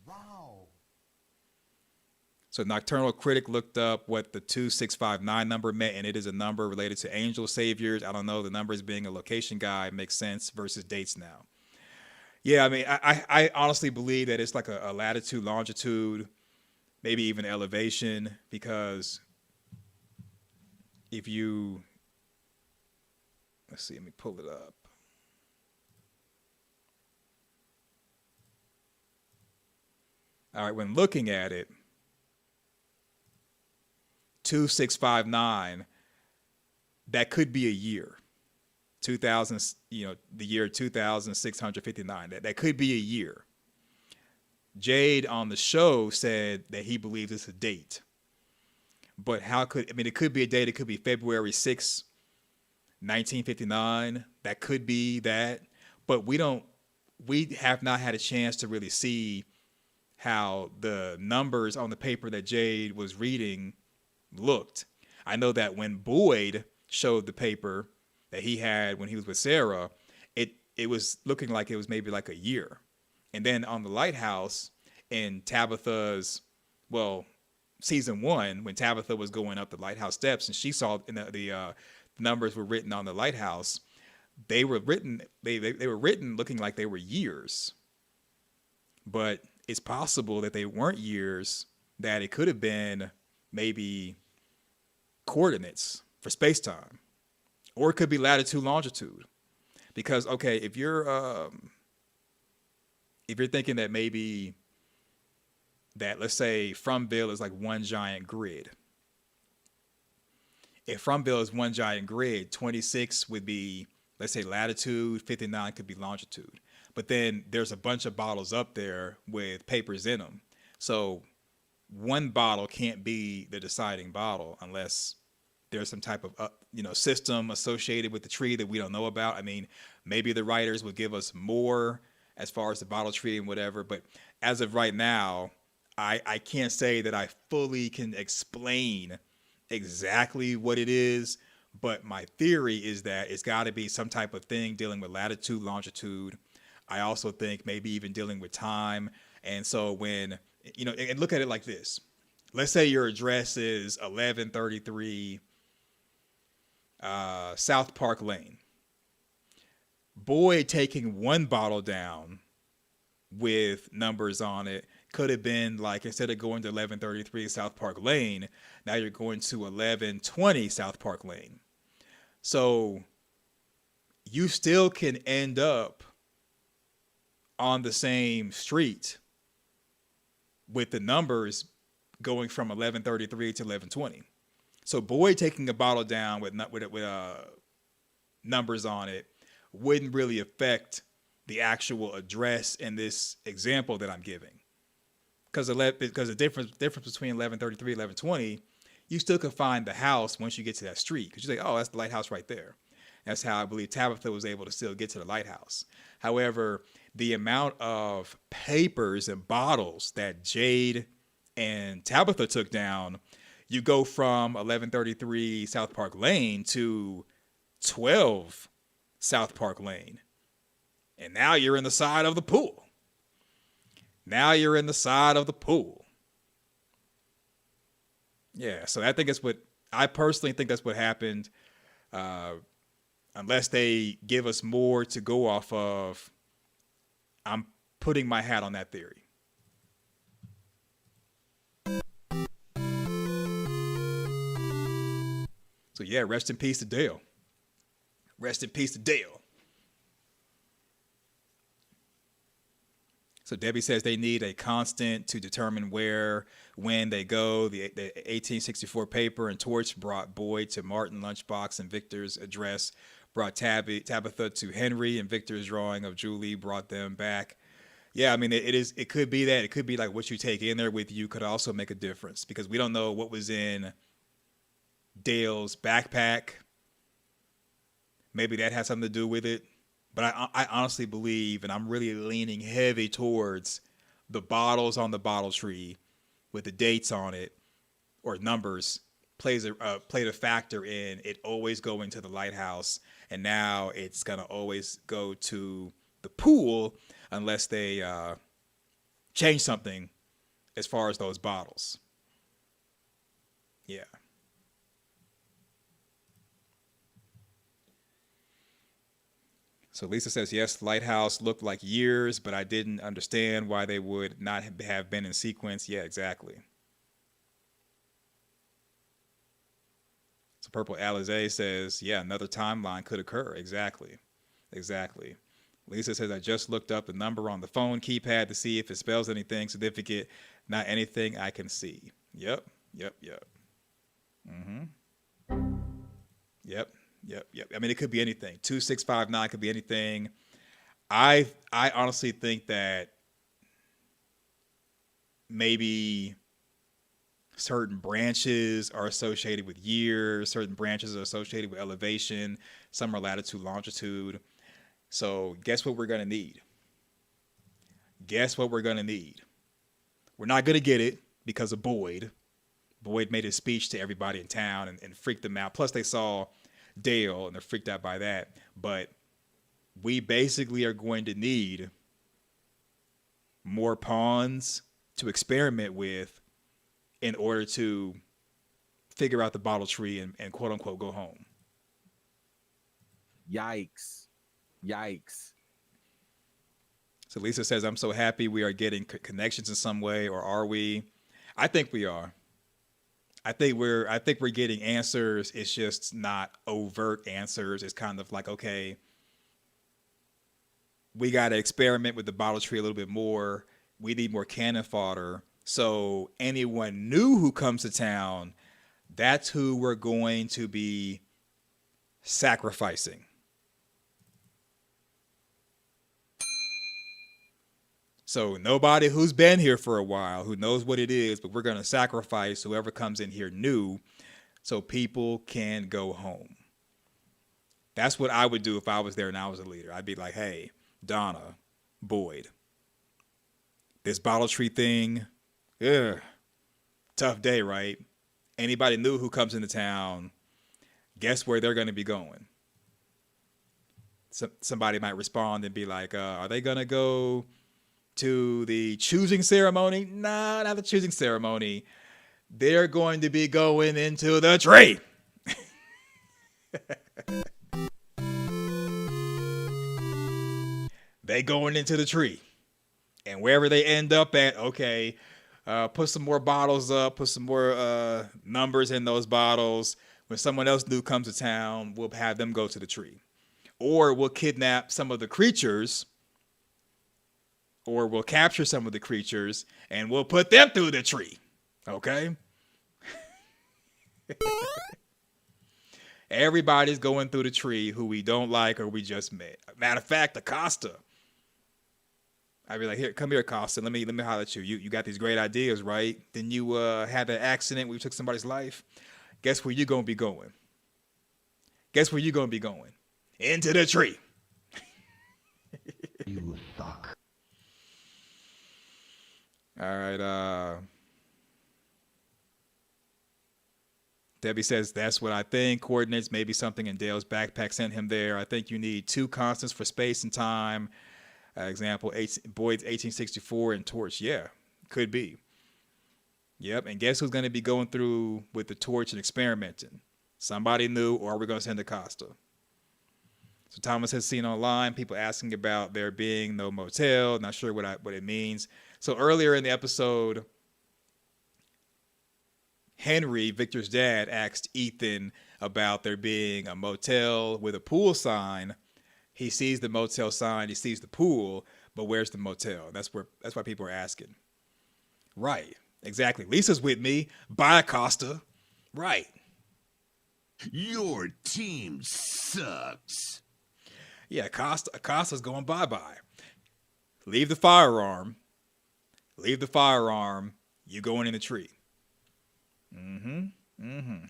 Wow. So Nocturnal Critic looked up what the 2659 number meant, and it is a number related to angel saviors. I don't know, the numbers being a location guide makes sense versus dates now. Yeah, I mean, I honestly believe that it's like a latitude, longitude, maybe even elevation, because if you, let's see, let me pull it up. All right, when looking at it, 2659, that could be a year. 2000, the year 2659. That could be a year. Jade on the show said that he believes it's a date. But it could be a date. It could be February 6, 1959. That could be that. But we have not had a chance to really see how the numbers on the paper that Jade was reading looked. I know that when Boyd showed the paper that he had when he was with Sarah, it was looking like it was maybe like a year. And then on the lighthouse in Tabitha's, well, season 1, when Tabitha was going up the lighthouse steps and she saw the numbers were written on the lighthouse, they were written looking like they were years. But it's possible that they weren't years, that it could have been maybe coordinates for space-time, or it could be latitude, longitude. Because, okay, if you're thinking that maybe that, let's say Frumville is like one giant grid. If Frumville is one giant grid, 26 would be, let's say, latitude, 59 could be longitude. But then there's a bunch of bottles up there with papers in them. So one bottle can't be the deciding bottle unless there's some type of system associated with the tree that we don't know about. I mean, maybe the writers would give us more as far as the bottle tree and whatever. But as of right now, I can't say that I fully can explain exactly what it is. But my theory is that it's got to be some type of thing dealing with latitude, longitude. I also think maybe even dealing with time. And so when, and look at it like this. Let's say your address is 1133 South Park Lane. Boyd taking one bottle down with numbers on it could have been like, instead of going to 1133 South Park Lane, now you're going to 1120 South Park Lane. So you still can end up on the same street with the numbers going from 1133 to 1120. So Boyd taking a bottle down with numbers on it wouldn't really affect the actual address in this example that I'm giving. Because the difference between 1133 and 1120, you still can find the house once you get to that street. Because you're like, oh, that's the lighthouse right there. That's how I believe Tabitha was able to still get to the lighthouse. However, the amount of papers and bottles that Jade and Tabitha took down, you go from 1133 South Park Lane to 12 South Park Lane. And now you're in the side of the pool. Yeah, so I personally think that's what happened. Unless they give us more to go off of, I'm putting my hat on that theory. So yeah, rest in peace to Dale. Rest in peace to Dale. So Debbie says they need a constant to determine when they go. The 1864 paper and torch brought Boyd to Martin Lunchbox, and Victor's address brought Tabitha to Henry, and Victor's drawing of Julie brought them back. Yeah, I mean, it could be that. It could be like what you take in there with you could also make a difference, because we don't know what was in Dale's backpack. Maybe that has something to do with it. But I honestly believe, and I'm really leaning heavy towards the bottles on the bottle tree with the dates on it or numbers played a factor in it always going to the lighthouse, and now it's gonna always go to the pool unless they change something as far as those bottles. Yeah. So Lisa says, yes, lighthouse looked like years, but I didn't understand why they would not have been in sequence. Yeah, exactly. So Purple Alizé says, yeah, another timeline could occur. Exactly. Lisa says, I just looked up the number on the phone keypad to see if it spells anything significant. Not anything I can see. Yep. Mm-hmm. Yep. I mean, it could be anything. 2659 could be anything. I honestly think that maybe certain branches are associated with years, certain branches are associated with elevation, some are latitude, longitude. So guess what we're going to need? We're not going to get it because of Boyd. Boyd made his speech to everybody in town and freaked them out. Plus, they saw Dale and they're freaked out by that. But we basically are going to need more pawns to experiment with in order to figure out the bottle tree and quote unquote go home. Yikes. Yikes. So Lisa says, I'm so happy we are getting connections in some way, or are we? I think we are. I think we're getting answers. It's just not overt answers. It's kind of like, okay, we got to experiment with the bottle tree a little bit more. We need more cannon fodder. So anyone new who comes to town, that's who we're going to be sacrificing. So nobody who's been here for a while, who knows what it is, but we're going to sacrifice whoever comes in here new so people can go home. That's what I would do if I was there and I was a leader. I'd be like, hey, Donna, Boyd, this bottle tree thing, tough day, right? Anybody new who comes into town, guess where they're going to be going? Somebody might respond and be like, are they going to go to the choosing ceremony? Nah, not the choosing ceremony. They're going to be going into the tree. They going into the tree. And wherever they end up at, okay, put some more bottles up, put some more numbers in those bottles. When someone else new comes to town, we'll have them go to the tree. Or we'll kidnap some of the creatures, or we'll capture some of the creatures, and we'll put them through the tree. Okay? Everybody's going through the tree who we don't like or we just met. Matter of fact, Acosta. I'd be like, here, come here, Acosta. Let me holler at you. You got these great ideas, right? Then you had that accident where you took somebody's life. Guess where you gonna be going? Guess where you gonna be going? Into the tree. You suck. All right. Debbie says, that's what I think. Coordinates, maybe something in Dale's backpack sent him there. I think you need two constants for space and time. Example, Boyd's 1864 and Torch. Yeah, could be. Yep, and guess who's going to be going through with the torch and experimenting? Somebody new, or are we going to send Acosta? So Thomas has seen online people asking about there being no motel. Not sure what it means. So earlier in the episode, Henry, Victor's dad, asked Ethan about there being a motel with a pool sign. He sees the motel sign, he sees the pool, but where's the motel? That's why people are asking. Right, exactly. Lisa's with me. Bye, Acosta. Right. Your team sucks. Yeah, Acosta's going bye-bye. Leave the firearm. You going in the tree.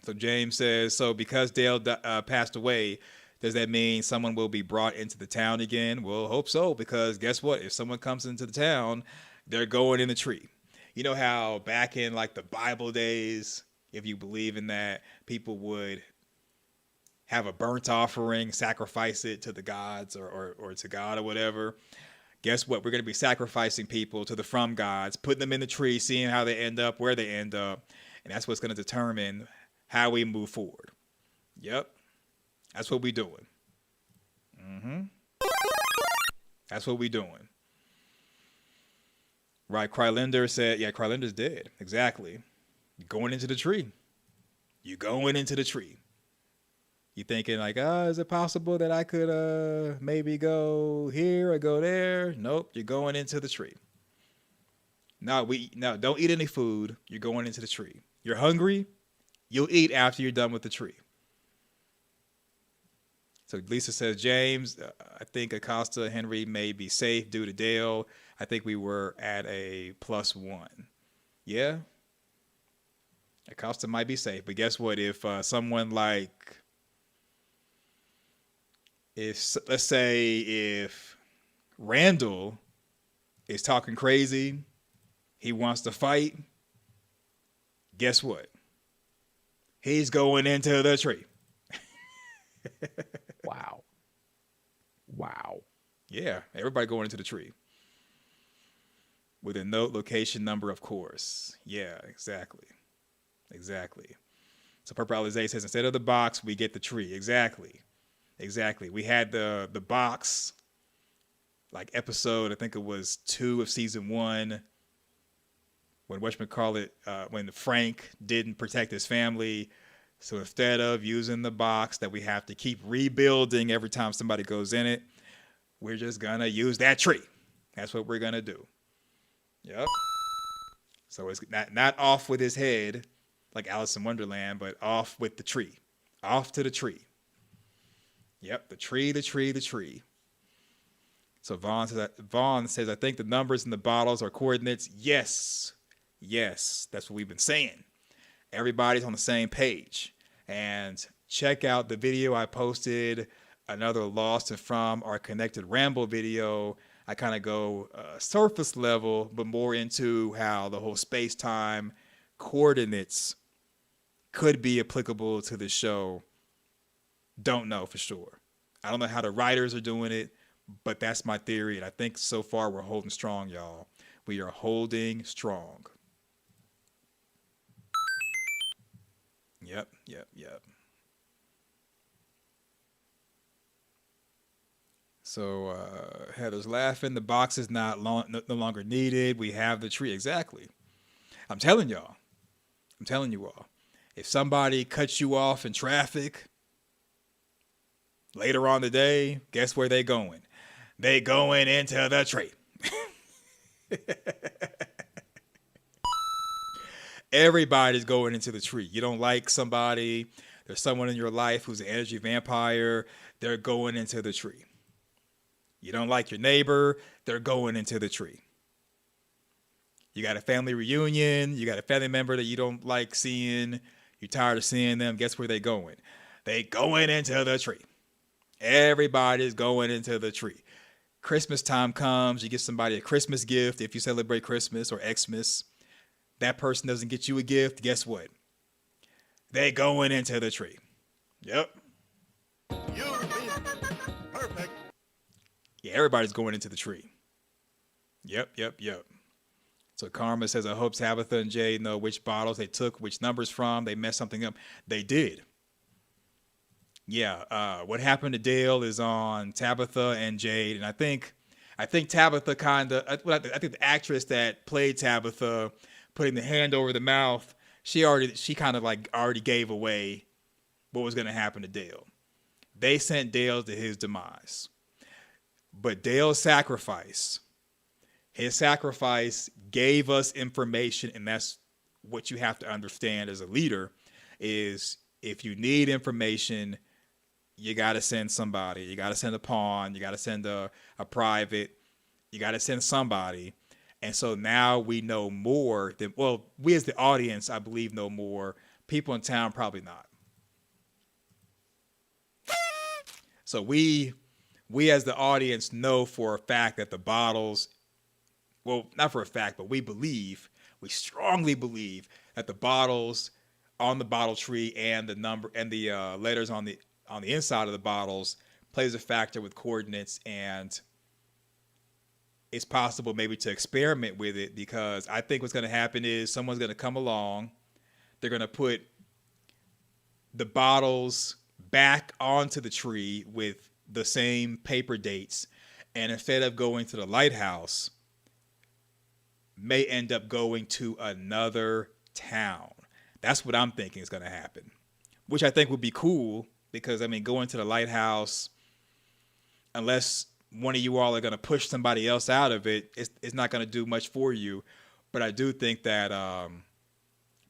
So James says, so because Dale passed away, does that mean someone will be brought into the town again? Well, hope so, because guess what? If someone comes into the town, they're going in the tree. You know how back in like the Bible days, if you believe in that, people would have a burnt offering, sacrifice it to the gods or to God or whatever. Guess what? We're going to be sacrificing people to the from gods, putting them in the tree, seeing how they end up, where they end up. And that's what's going to determine how we move forward. Yep. That's what we're doing. That's what we're doing. Right. Krylinder said, yeah, Krylinder's dead. Exactly. You're going into the tree. You're going into the tree. You're thinking like, is it possible that I could maybe go here or go there? Nope. You're going into the tree. No, don't eat any food. You're going into the tree. You're hungry. You'll eat after you're done with the tree. So Lisa says, James, I think Acosta Henry may be safe due to Dale. I think we were at a +1. Yeah. Acosta might be safe. But guess what? If someone like, let's say if Randall is talking crazy he wants to fight. Guess what? He's going into the tree. Wow. Wow. Yeah, everybody going into the tree. With a note, location, number, of course. Yeah, exactly. Exactly. So Purple Alizé says, instead of the box, we get the tree. Exactly. Exactly. We had the box, like episode, I think it was 2 of season 1, when whatchamacallit, when Frank didn't protect his family. So instead of using the box that we have to keep rebuilding every time somebody goes in it, we're just gonna use that tree. That's what we're gonna do. Yep. So it's not off with his head like Alice in Wonderland, but off with the tree. Off to the tree. Yep, the tree, the tree, the tree. So Vaughn says, I think the numbers in the bottles are coordinates. Yes. Yes, that's what we've been saying. Everybody's on the same page. And check out the video I posted, another Lost and From our Connected Ramble video. I kind of go surface level, but more into how the whole space-time coordinates could be applicable to the show. Don't know for sure. I don't know how the writers are doing it, but that's my theory. And I think so far we're holding strong, y'all. We are holding strong. Yep. So Heather's laughing. The box is no longer needed. We have the tree. Exactly. I'm telling you all. If somebody cuts you off in traffic later on today, guess where they going? They going into the tree. Everybody's going into the tree. You don't like somebody, there's someone in your life who's an energy vampire, they're going into the tree. You don't like your neighbor, they're going into the tree. You got a family reunion, you got a family member that you don't like seeing, you're tired of seeing them, guess where they going? They going into the tree. Everybody's going into the tree. Christmas time comes, you get somebody a Christmas gift if you celebrate Christmas or Xmas. That person doesn't get you a gift, guess what? They going into the tree. Yep. Perfect. Yeah, everybody's going into the tree. Yep. So Karma says, I hope Tabitha and Jay know which bottles they took, which numbers from. They messed something up. They did. Yeah, what happened to Dale is on Tabitha and Jade. And I think Tabitha I think the actress that played Tabitha, putting the hand over the mouth, she kind of like already gave away what was going to happen to Dale. They sent Dale to his demise. But Dale's sacrifice, his sacrifice gave us information, and that's what you have to understand as a leader is if you need information, you got to send somebody. You got to send a pawn. You got to send a private. You got to send somebody. And so now we know more than, well, we as the audience, I believe, know more. People in town, probably not. So we as the audience know for a fact that the bottles, well, not for a fact, but we strongly believe that the bottles on the bottle tree and the number and the letters on the inside of the bottles plays a factor with coordinates, and it's possible maybe to experiment with it, because I think what's going to happen is someone's going to come along, they're going to put the bottles back onto the tree with the same paper dates, and instead of going to the lighthouse, may end up going to another town. That's what I'm thinking is going to happen, which I think would be cool, because, I mean, going to the lighthouse, unless one of you all are going to push somebody else out of it, it's not going to do much for you. But I do think that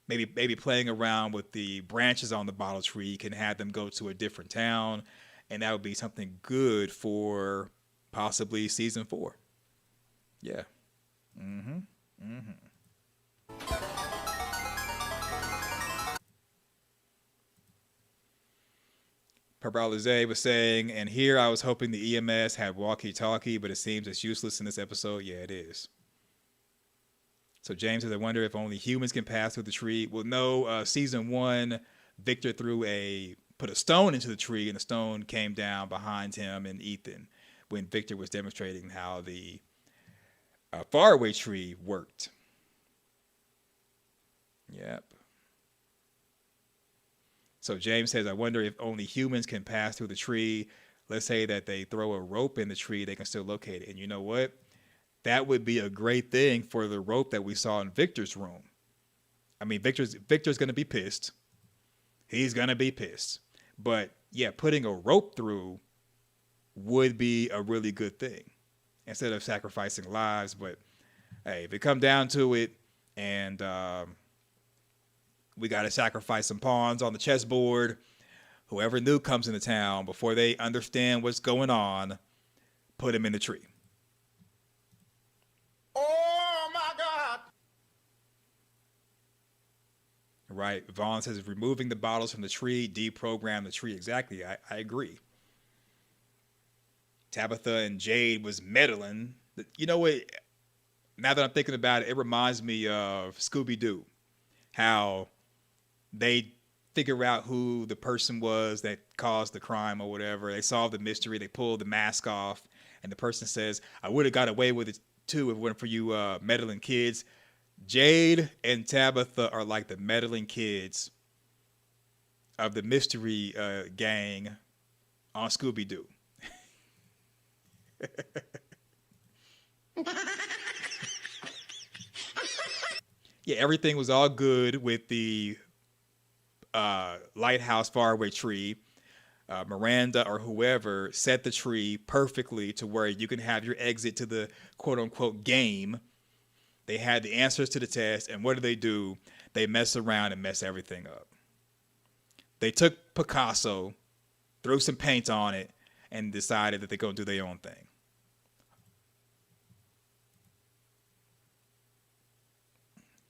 maybe playing around with the branches on the bottle tree can have them go to a different town, and that would be something good for possibly season 4. Yeah. Paralize was saying, and here I was hoping the EMS had walkie-talkie, but it seems it's useless in this episode. Yeah, it is. So James says, I wonder if only humans can pass through the tree. Well, no, season 1, Victor put a stone into the tree, and the stone came down behind him and Ethan when Victor was demonstrating how the faraway tree worked. Yep. So James says, I wonder if only humans can pass through the tree. Let's say that they throw a rope in the tree, they can still locate it. And you know what? That would be a great thing for the rope that we saw in Victor's room. I mean, Victor's going to be pissed. He's going to be pissed. But yeah, putting a rope through would be a really good thing instead of sacrificing lives. But hey, if it come down to it and we got to sacrifice some pawns on the chessboard, whoever new comes into town, before they understand what's going on, put him in the tree. Oh my God! Right. Vaughn says removing the bottles from the tree, deprogram the tree. Exactly. I agree. Tabitha and Jade was meddling. You know what? Now that I'm thinking about it, it reminds me of Scooby-Doo. How they figure out who the person was that caused the crime or whatever. They solve the mystery. They pull the mask off. And the person says, I would have got away with it too if it weren't for you meddling kids. Jade and Tabitha are like the meddling kids of the mystery gang on Scooby-Doo. Yeah, everything was all good with the lighthouse faraway tree. Miranda or whoever set the tree perfectly to where you can have your exit to the quote-unquote game. They had the answers to the test, and what do? They mess around and mess everything up. They took Picasso, threw some paint on it, and decided that they're going to do their own thing.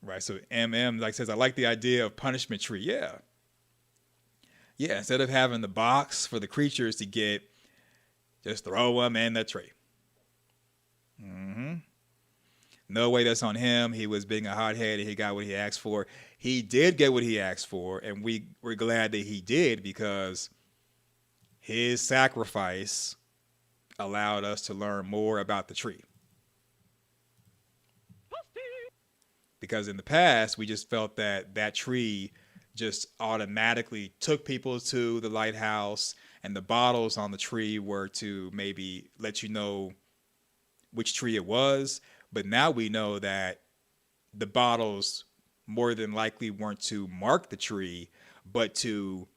Right, so MM says, I like the idea of punishment tree. Yeah. Yeah, instead of having the box for the creatures to get, just throw them in the tree. No way that's on him. He was being a hothead and he got what he asked for. He did get what he asked for, and we're glad that he did because his sacrifice allowed us to learn more about the tree. Because in the past, we just felt that that tree just automatically took people to the lighthouse, and the bottles on the tree were to maybe let you know which tree it was. But now we know that the bottles more than likely weren't to mark the tree, but to,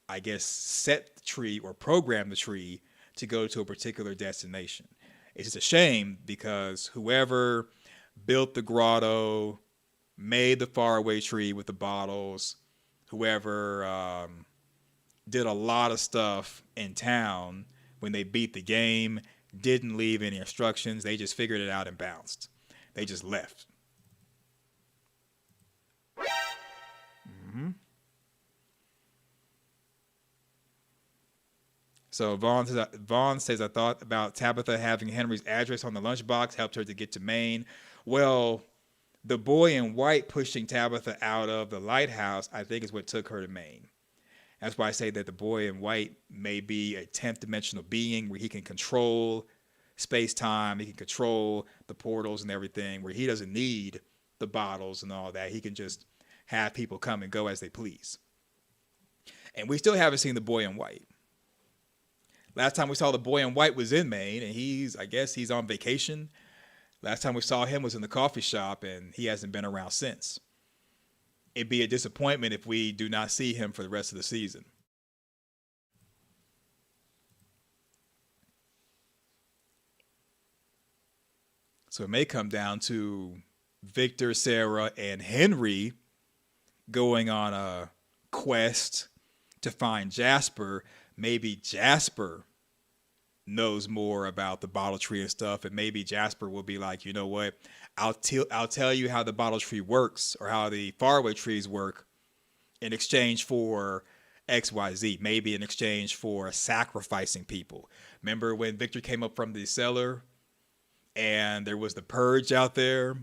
I guess, set the tree or program the tree to go to a particular destination. It's just a shame because whoever built the grotto, made the faraway tree with the bottles, whoever did a lot of stuff in town when they beat the game, didn't leave any instructions. They just figured it out and bounced. They just left. So Vaughn says, I thought about Tabitha having Henry's address on the lunchbox helped her to get to Maine. Well, the boy in white pushing Tabitha out of the lighthouse, I think, is what took her to Maine. That's why I say that the boy in white may be a 10th dimensional being where he can control space-time, he can control the portals and everything, where he doesn't need the bottles and all that. He can just have people come and go as they please. And we still haven't seen the boy in white. Last time we saw the boy in white was in Maine, and I guess he's on vacation. Last time we saw him was in the coffee shop, and he hasn't been around since. It'd be a disappointment if we do not see him for the rest of the season. So it may come down to Victor, Sarah, and Henry going on a quest to find Jasper. Maybe Jasper knows more about the bottle tree and stuff, and maybe Jasper will be like, you know what, I'll tell you how the bottle tree works or how the faraway trees work in exchange for XYZ, maybe in exchange for sacrificing people. Remember when Victor came up from the cellar and there was the purge out there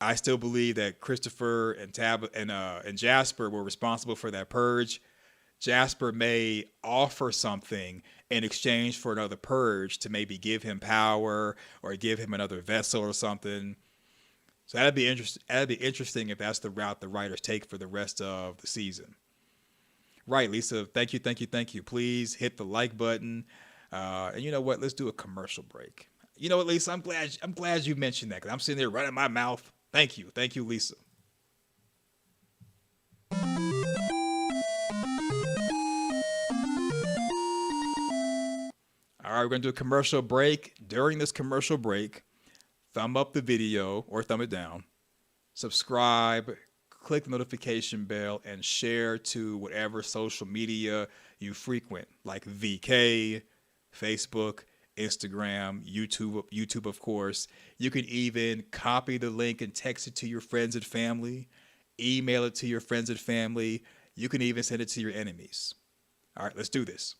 I still believe that Christopher and and Jasper were responsible for that purge. Jasper may offer something in exchange for another purge to maybe give him power or give him another vessel or something. So that'd be interesting. That'd be interesting if that's the route the writers take for the rest of the season. Right, Lisa. Thank you, thank you, thank you. Please hit the like button. And you know what? Let's do a commercial break. You know what, Lisa? I'm glad you mentioned that because I'm sitting there running my mouth. Thank you, Lisa. All right, we're going to do a commercial break. During this commercial break, thumb up the video or thumb it down, subscribe, click the notification bell, and share to whatever social media you frequent, like VK, Facebook, Instagram, YouTube, of course. You can even copy the link and text it to your friends and family, email it to your friends and family. You can even send it to your enemies. All right, let's do this.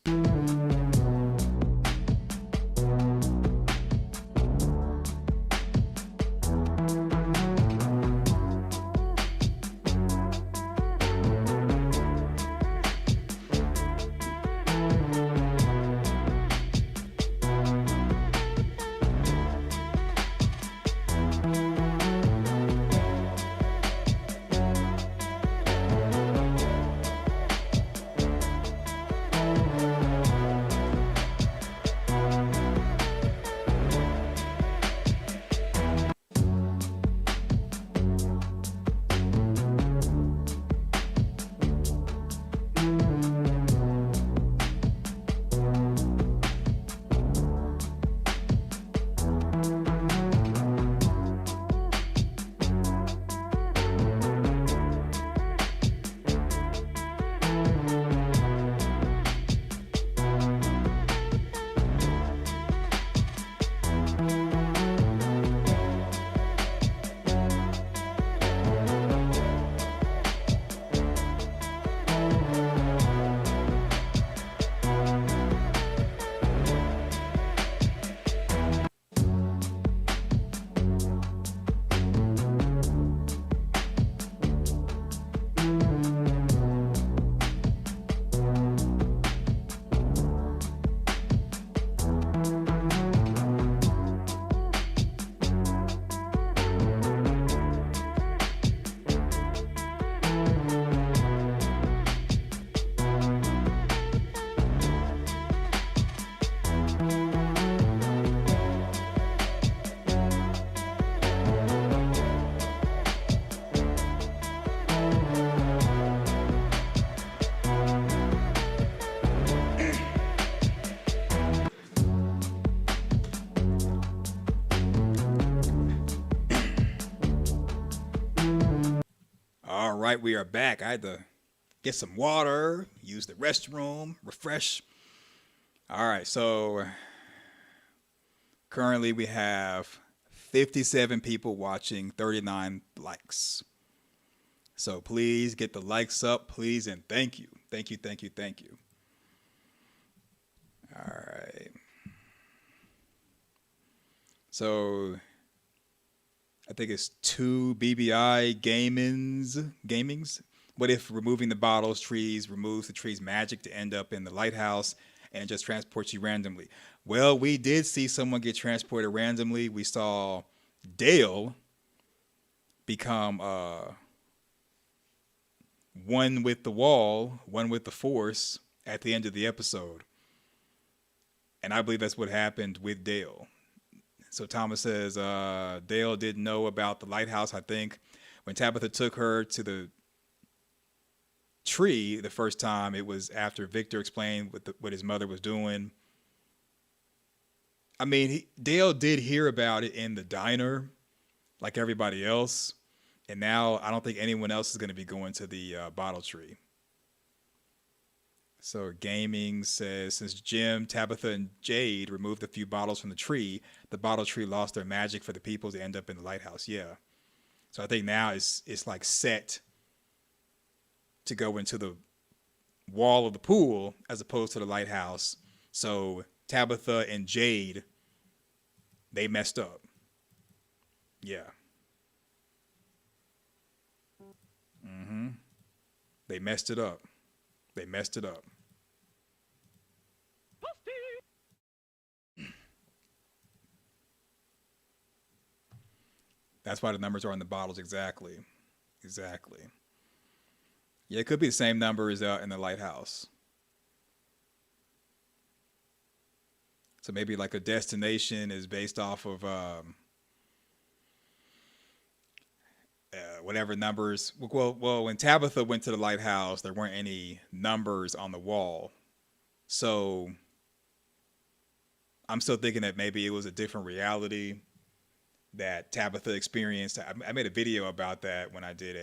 All right, we are back. I had to get some water, use the restroom, refresh. All right, so currently we have 57 people watching, 39 likes. So please get the likes up, please, and thank you. Thank you, thank you, thank you. All right. So I think it's 2 BBI gamings. What if removing the bottles trees removes the tree's magic to end up in the lighthouse and just transports you randomly? Well, we did see someone get transported randomly. We saw Dale become one with the wall, one with the force at the end of the episode. And I believe that's what happened with Dale. So Thomas says Dale didn't know about the lighthouse, I think. When Tabitha took her to the tree the first time, it was after Victor explained what his mother was doing. I mean, Dale did hear about it in the diner like everybody else. And now I don't think anyone else is going to be going to the bottle tree. So Gaming says, since Jim, Tabitha, and Jade removed a few bottles from the tree, the bottle tree lost their magic for the people to end up in the lighthouse. Yeah. So I think now it's like set to go into the wall of the pool as opposed to the lighthouse. So Tabitha and Jade, they messed up. Yeah. Mm-hmm. They messed it up. They messed it up. That's why the numbers are in the bottles. Exactly. Exactly. Yeah, it could be the same numbers in the lighthouse. So maybe like a destination is based off of whatever numbers. Well, when Tabitha went to the lighthouse, there weren't any numbers on the wall. So I'm still thinking that maybe it was a different reality that Tabitha experienced. I made a video about that when I did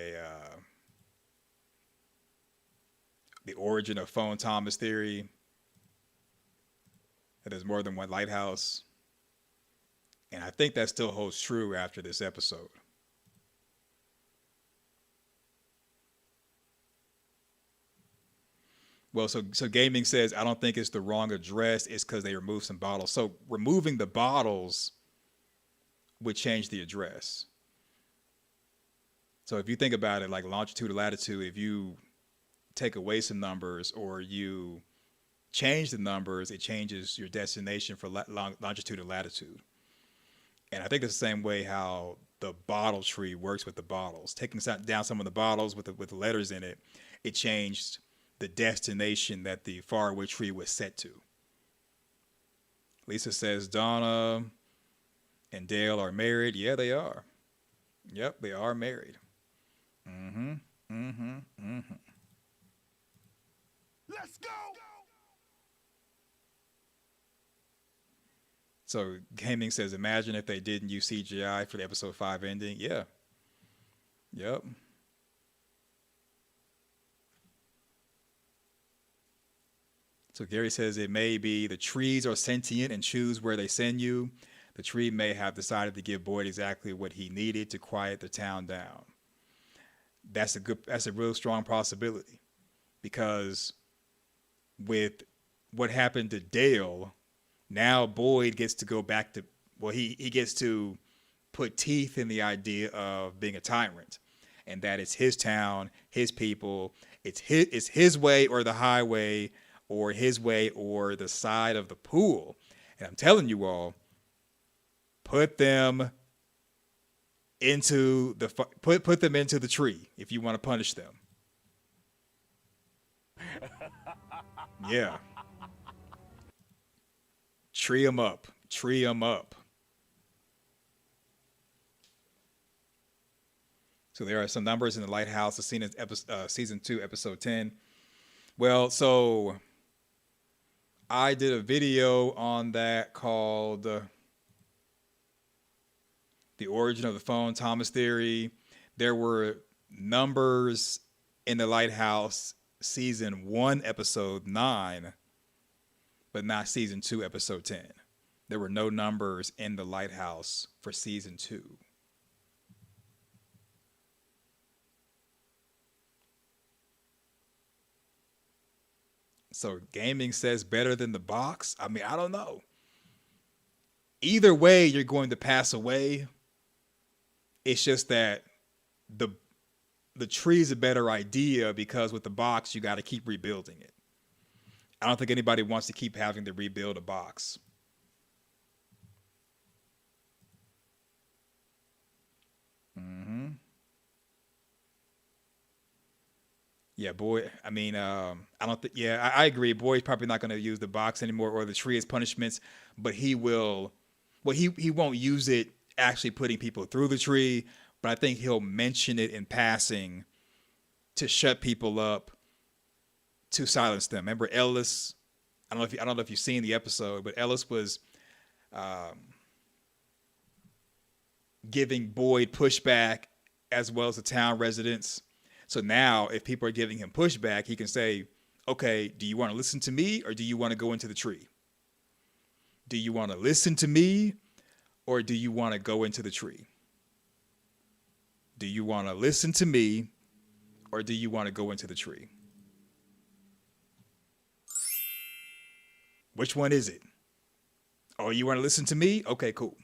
the origin of phone Thomas theory. That there's more than one lighthouse. And I think that still holds true after this episode. Well, so gaming says, I don't think it's the wrong address. It's because they removed some bottles. So removing the bottles would change the address. So if you think about it, like longitude or latitude, if you take away some numbers or you change the numbers, it changes your destination for longitude and latitude. And I think it's the same way how the bottle tree works with the bottles. Taking down some of the bottles with the letters in it, it changed the destination that the faraway tree was set to. Lisa says Donna and Dale are married. Yeah, they are. Yep, they are married. Mm-hmm. Mm-hmm. Mm-hmm. Let's go! So gaming says, imagine if they didn't use CGI for the episode 5 ending. Yeah. Yep. So Gary says it may be the trees are sentient and choose where they send you. The tree may have decided to give Boyd exactly what he needed to quiet the town down. That's a real strong possibility, because with what happened to Dale, now Boyd gets to go back to, well, he gets to put teeth in the idea of being a tyrant, and that it's his town, his people, it's his way or the highway, or his way or the side of the pool. And I'm telling you all, put them into the tree if you want to punish them. Yeah. Tree them up. Tree them up. So there are some numbers in the lighthouse. The scene in season 2, episode 10. Well, so I did a video on that called The Origin of the Phone Thomas Theory. There were numbers in the lighthouse season 1, episode 9, but not season 2, episode 10. There were no numbers in the lighthouse for season 2. So gaming says better than the box. I mean, I don't know. Either way, you're going to pass away. It's just that the tree's a better idea, because with the box, you got to keep rebuilding it. I don't think anybody wants to keep having to rebuild a box. Mm-hmm. Yeah, Boyd. I mean, I don't think. Yeah, I agree. Boyd's probably not going to use the box anymore or the tree as punishments, but he will. Well, he won't use it actually putting people through the tree, but I think he'll mention it in passing to shut people up, to silence them. Remember Ellis? I don't know if you've seen the episode, but Ellis was giving Boyd pushback as well as the town residents. So now, if people are giving him pushback, he can say, okay, do you want to listen to me, or do you want to go into the tree? Do you want to listen to me, or do you want to go into the tree? Do you want to listen to me, or do you want to go into the tree? Which one is it? Oh, you want to listen to me? Okay, cool.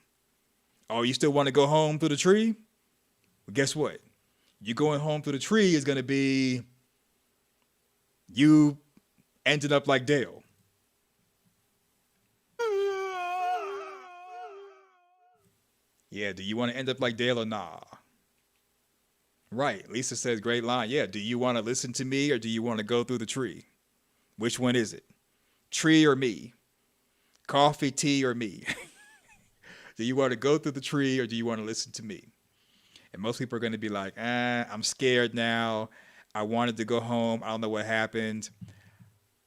Oh, you still want to go home through the tree? Well, guess what? You going home through the tree is going to be you ended up like Dale. Yeah, do you want to end up like Dale or nah? Right. Lisa says, great line. Yeah, do you want to listen to me or do you want to go through the tree? Which one is it? Tree or me? Coffee, tea, or me? Do you want to go through the tree or do you want to listen to me? And most people are going to be like, I'm scared now. I wanted to go home. I don't know what happened.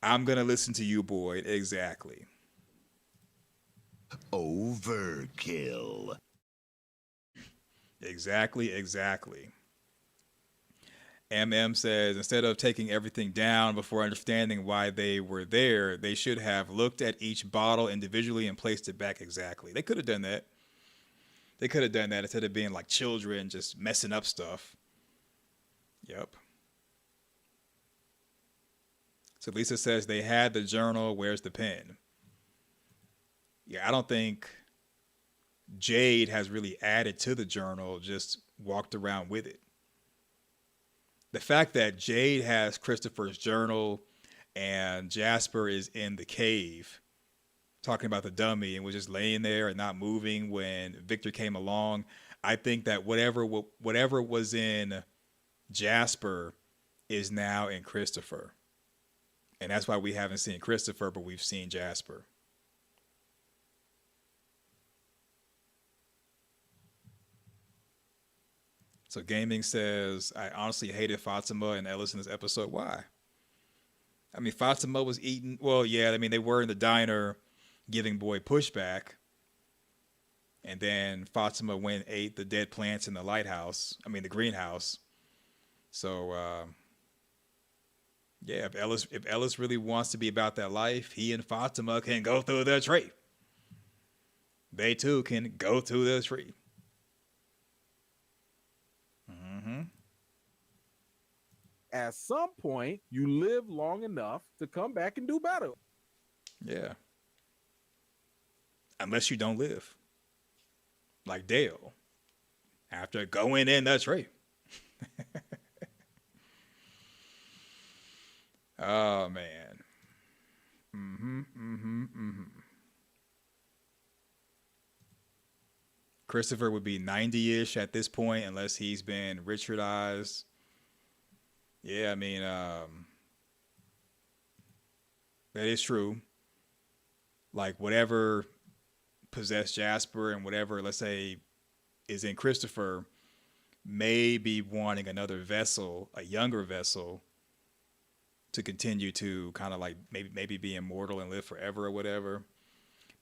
I'm going to listen to you, Boyd. Exactly. Overkill. Exactly. MM says, instead of taking everything down before understanding why they were there, they should have looked at each bottle individually and placed it back exactly. They could have done that. Instead of being like children just messing up stuff. Yep. So Lisa says they had the journal. Where's the pen? Yeah, I don't think Jade has really added to the journal, just walked around with it. The fact that Jade has Christopher's journal and Jasper is in the cave talking about the dummy and was just laying there and not moving when Victor came along, I think that whatever was in Jasper is now in Christopher. And that's why we haven't seen Christopher, but we've seen Jasper. So Gaming says, I honestly hated Fatima and Ellis in this episode. Why? I mean, Fatima was eating. Well, yeah, I mean, they were in the diner giving Boyd pushback. And then Fatima went and ate the dead plants in the the greenhouse. So, yeah, if Ellis really wants to be about that life, he and Fatima can go through the tree. They too can go through the tree. At some point, you live long enough to come back and do better. Yeah. Unless you don't live. Like Dale. After going in the tree. Oh, man. Christopher would be 90-ish at this point unless he's been Richardized. Yeah, I mean, that is true. Like, whatever possessed Jasper and whatever, let's say, is in Christopher may be wanting another vessel, a younger vessel, to continue to kind of like maybe be immortal and live forever or whatever.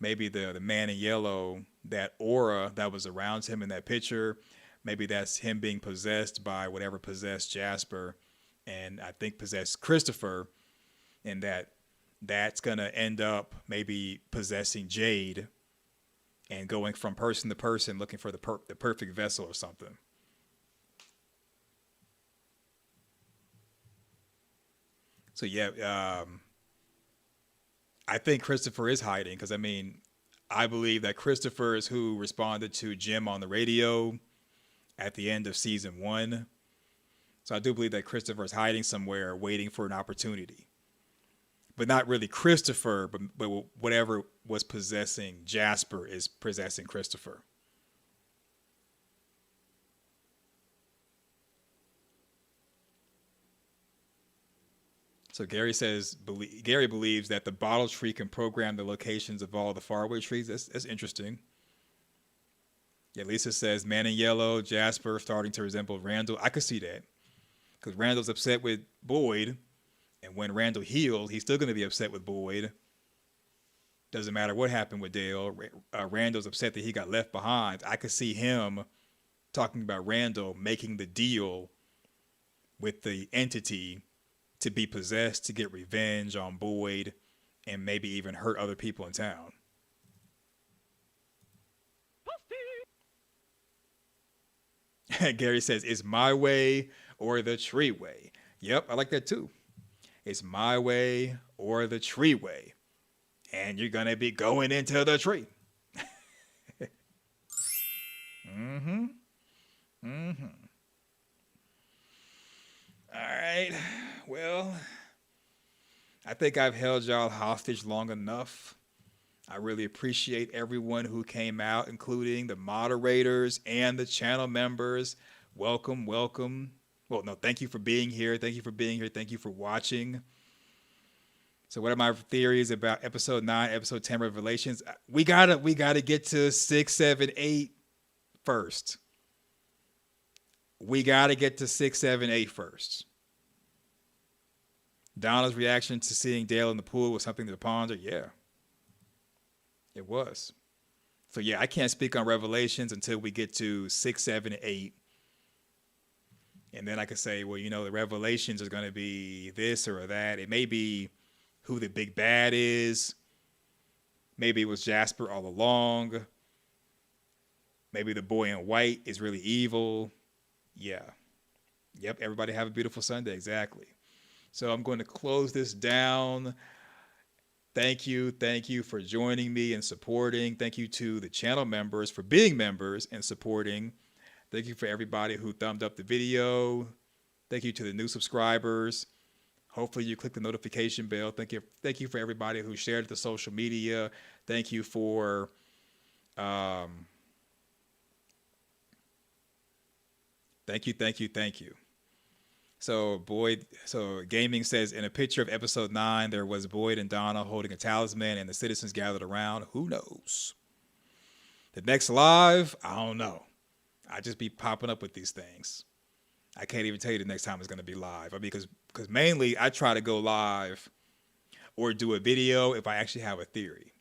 Maybe the man in yellow, that aura that was around him in that picture, maybe that's him being possessed by whatever possessed Jasper and I think possessed Christopher, and that's going to end up maybe possessing Jade and going from person to person looking for the perfect vessel or something. So yeah, I think Christopher is hiding because, I mean, I believe that Christopher is who responded to Jim on the radio at the end of season 1. So I do believe that Christopher is hiding somewhere waiting for an opportunity. But not really Christopher, but whatever was possessing Jasper is possessing Christopher. So Gary says, Gary believes that the bottle tree can program the locations of all the faraway trees. That's interesting. Yeah, Lisa says, man in yellow, Jasper starting to resemble Randall. I could see that. Because Randall's upset with Boyd. And when Randall heals, he's still going to be upset with Boyd. Doesn't matter what happened with Dale. Randall's upset that he got left behind. I could see him talking about Randall making the deal with the entity to be possessed, to get revenge on Boyd, and maybe even hurt other people in town. Gary says, it's my way or the tree way. Yep, I like that too. It's my way or the tree way. And you're going to be going into the tree. right. Well, I think I've held y'all hostage long enough. I really appreciate everyone who came out, including the moderators and the channel members. Welcome, welcome. Well, no, thank you for being here. Thank you for being here. Thank you for watching. So what are my theories about episode 9, episode 10 revelations? We gotta get to 6, 7, 8 first. We gotta get to 6, 7, 8 first. Donna's reaction to seeing Dale in the pool was something to ponder. Yeah, it was. So yeah, I can't speak on revelations until we get to 6, 7, 8. And then I could say, well, you know, the revelations is going to be this or that. It may be who the big bad is. Maybe it was Jasper all along. Maybe the boy in white is really evil. Yeah. Yep, everybody have a beautiful Sunday. Exactly. So I'm going to close this down. Thank you for joining me and supporting. Thank you to the channel members for being members and supporting. Thank you for everybody who thumbed up the video. Thank you to the new subscribers. Hopefully you click the notification bell. Thank you for everybody who shared it to social media. Thank you for thank you. So Gaming says, in a picture of episode 9, there was Boyd and Donna holding a talisman and the citizens gathered around. Who knows? The next live, I don't know. I just be popping up with these things. I can't even tell you the next time it's going to be live. I mean, because mainly I try to go live or do a video if I actually have a theory.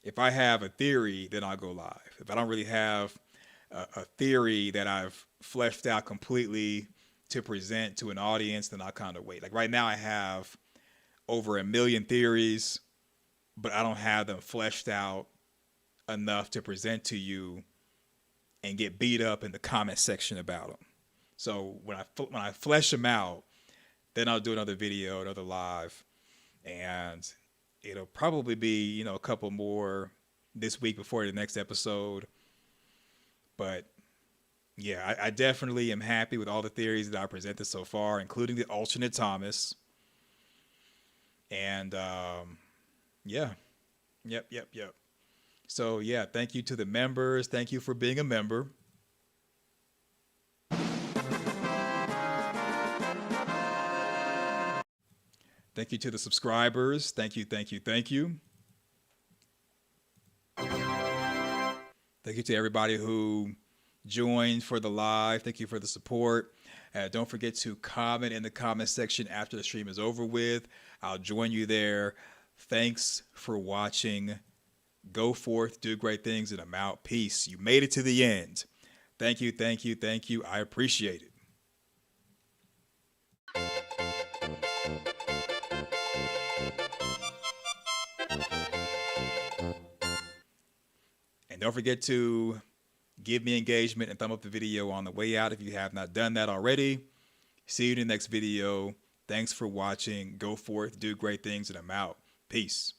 If I have a theory, then I'll go live. If I don't really have a theory that I've fleshed out completely to present to an audience, then I'll kind of wait. Like right now I have over 1 million theories, but I don't have them fleshed out enough to present to you and get beat up in the comment section about them. So when I flesh them out, then I'll do another video, another live, and it'll probably be, you know, a couple more this week before the next episode. But yeah, I definitely am happy with all the theories that I presented so far, including the alternate Thomas. And yeah, yep. So yeah, thank you to the members. Thank you for being a member. Thank you to the subscribers. Thank you. Thank you to everybody who joined for the live. Thank you for the support. Don't forget to comment in the comment section after the stream is over with. I'll join you there. Thanks for watching. Go forth, do great things, and I'm out. Peace. You made it to the end. Thank you. I appreciate it. And don't forget to give me engagement and thumb up the video on the way out if you have not done that already. See you in the next video. Thanks for watching. Go forth, do great things, and I'm out. Peace.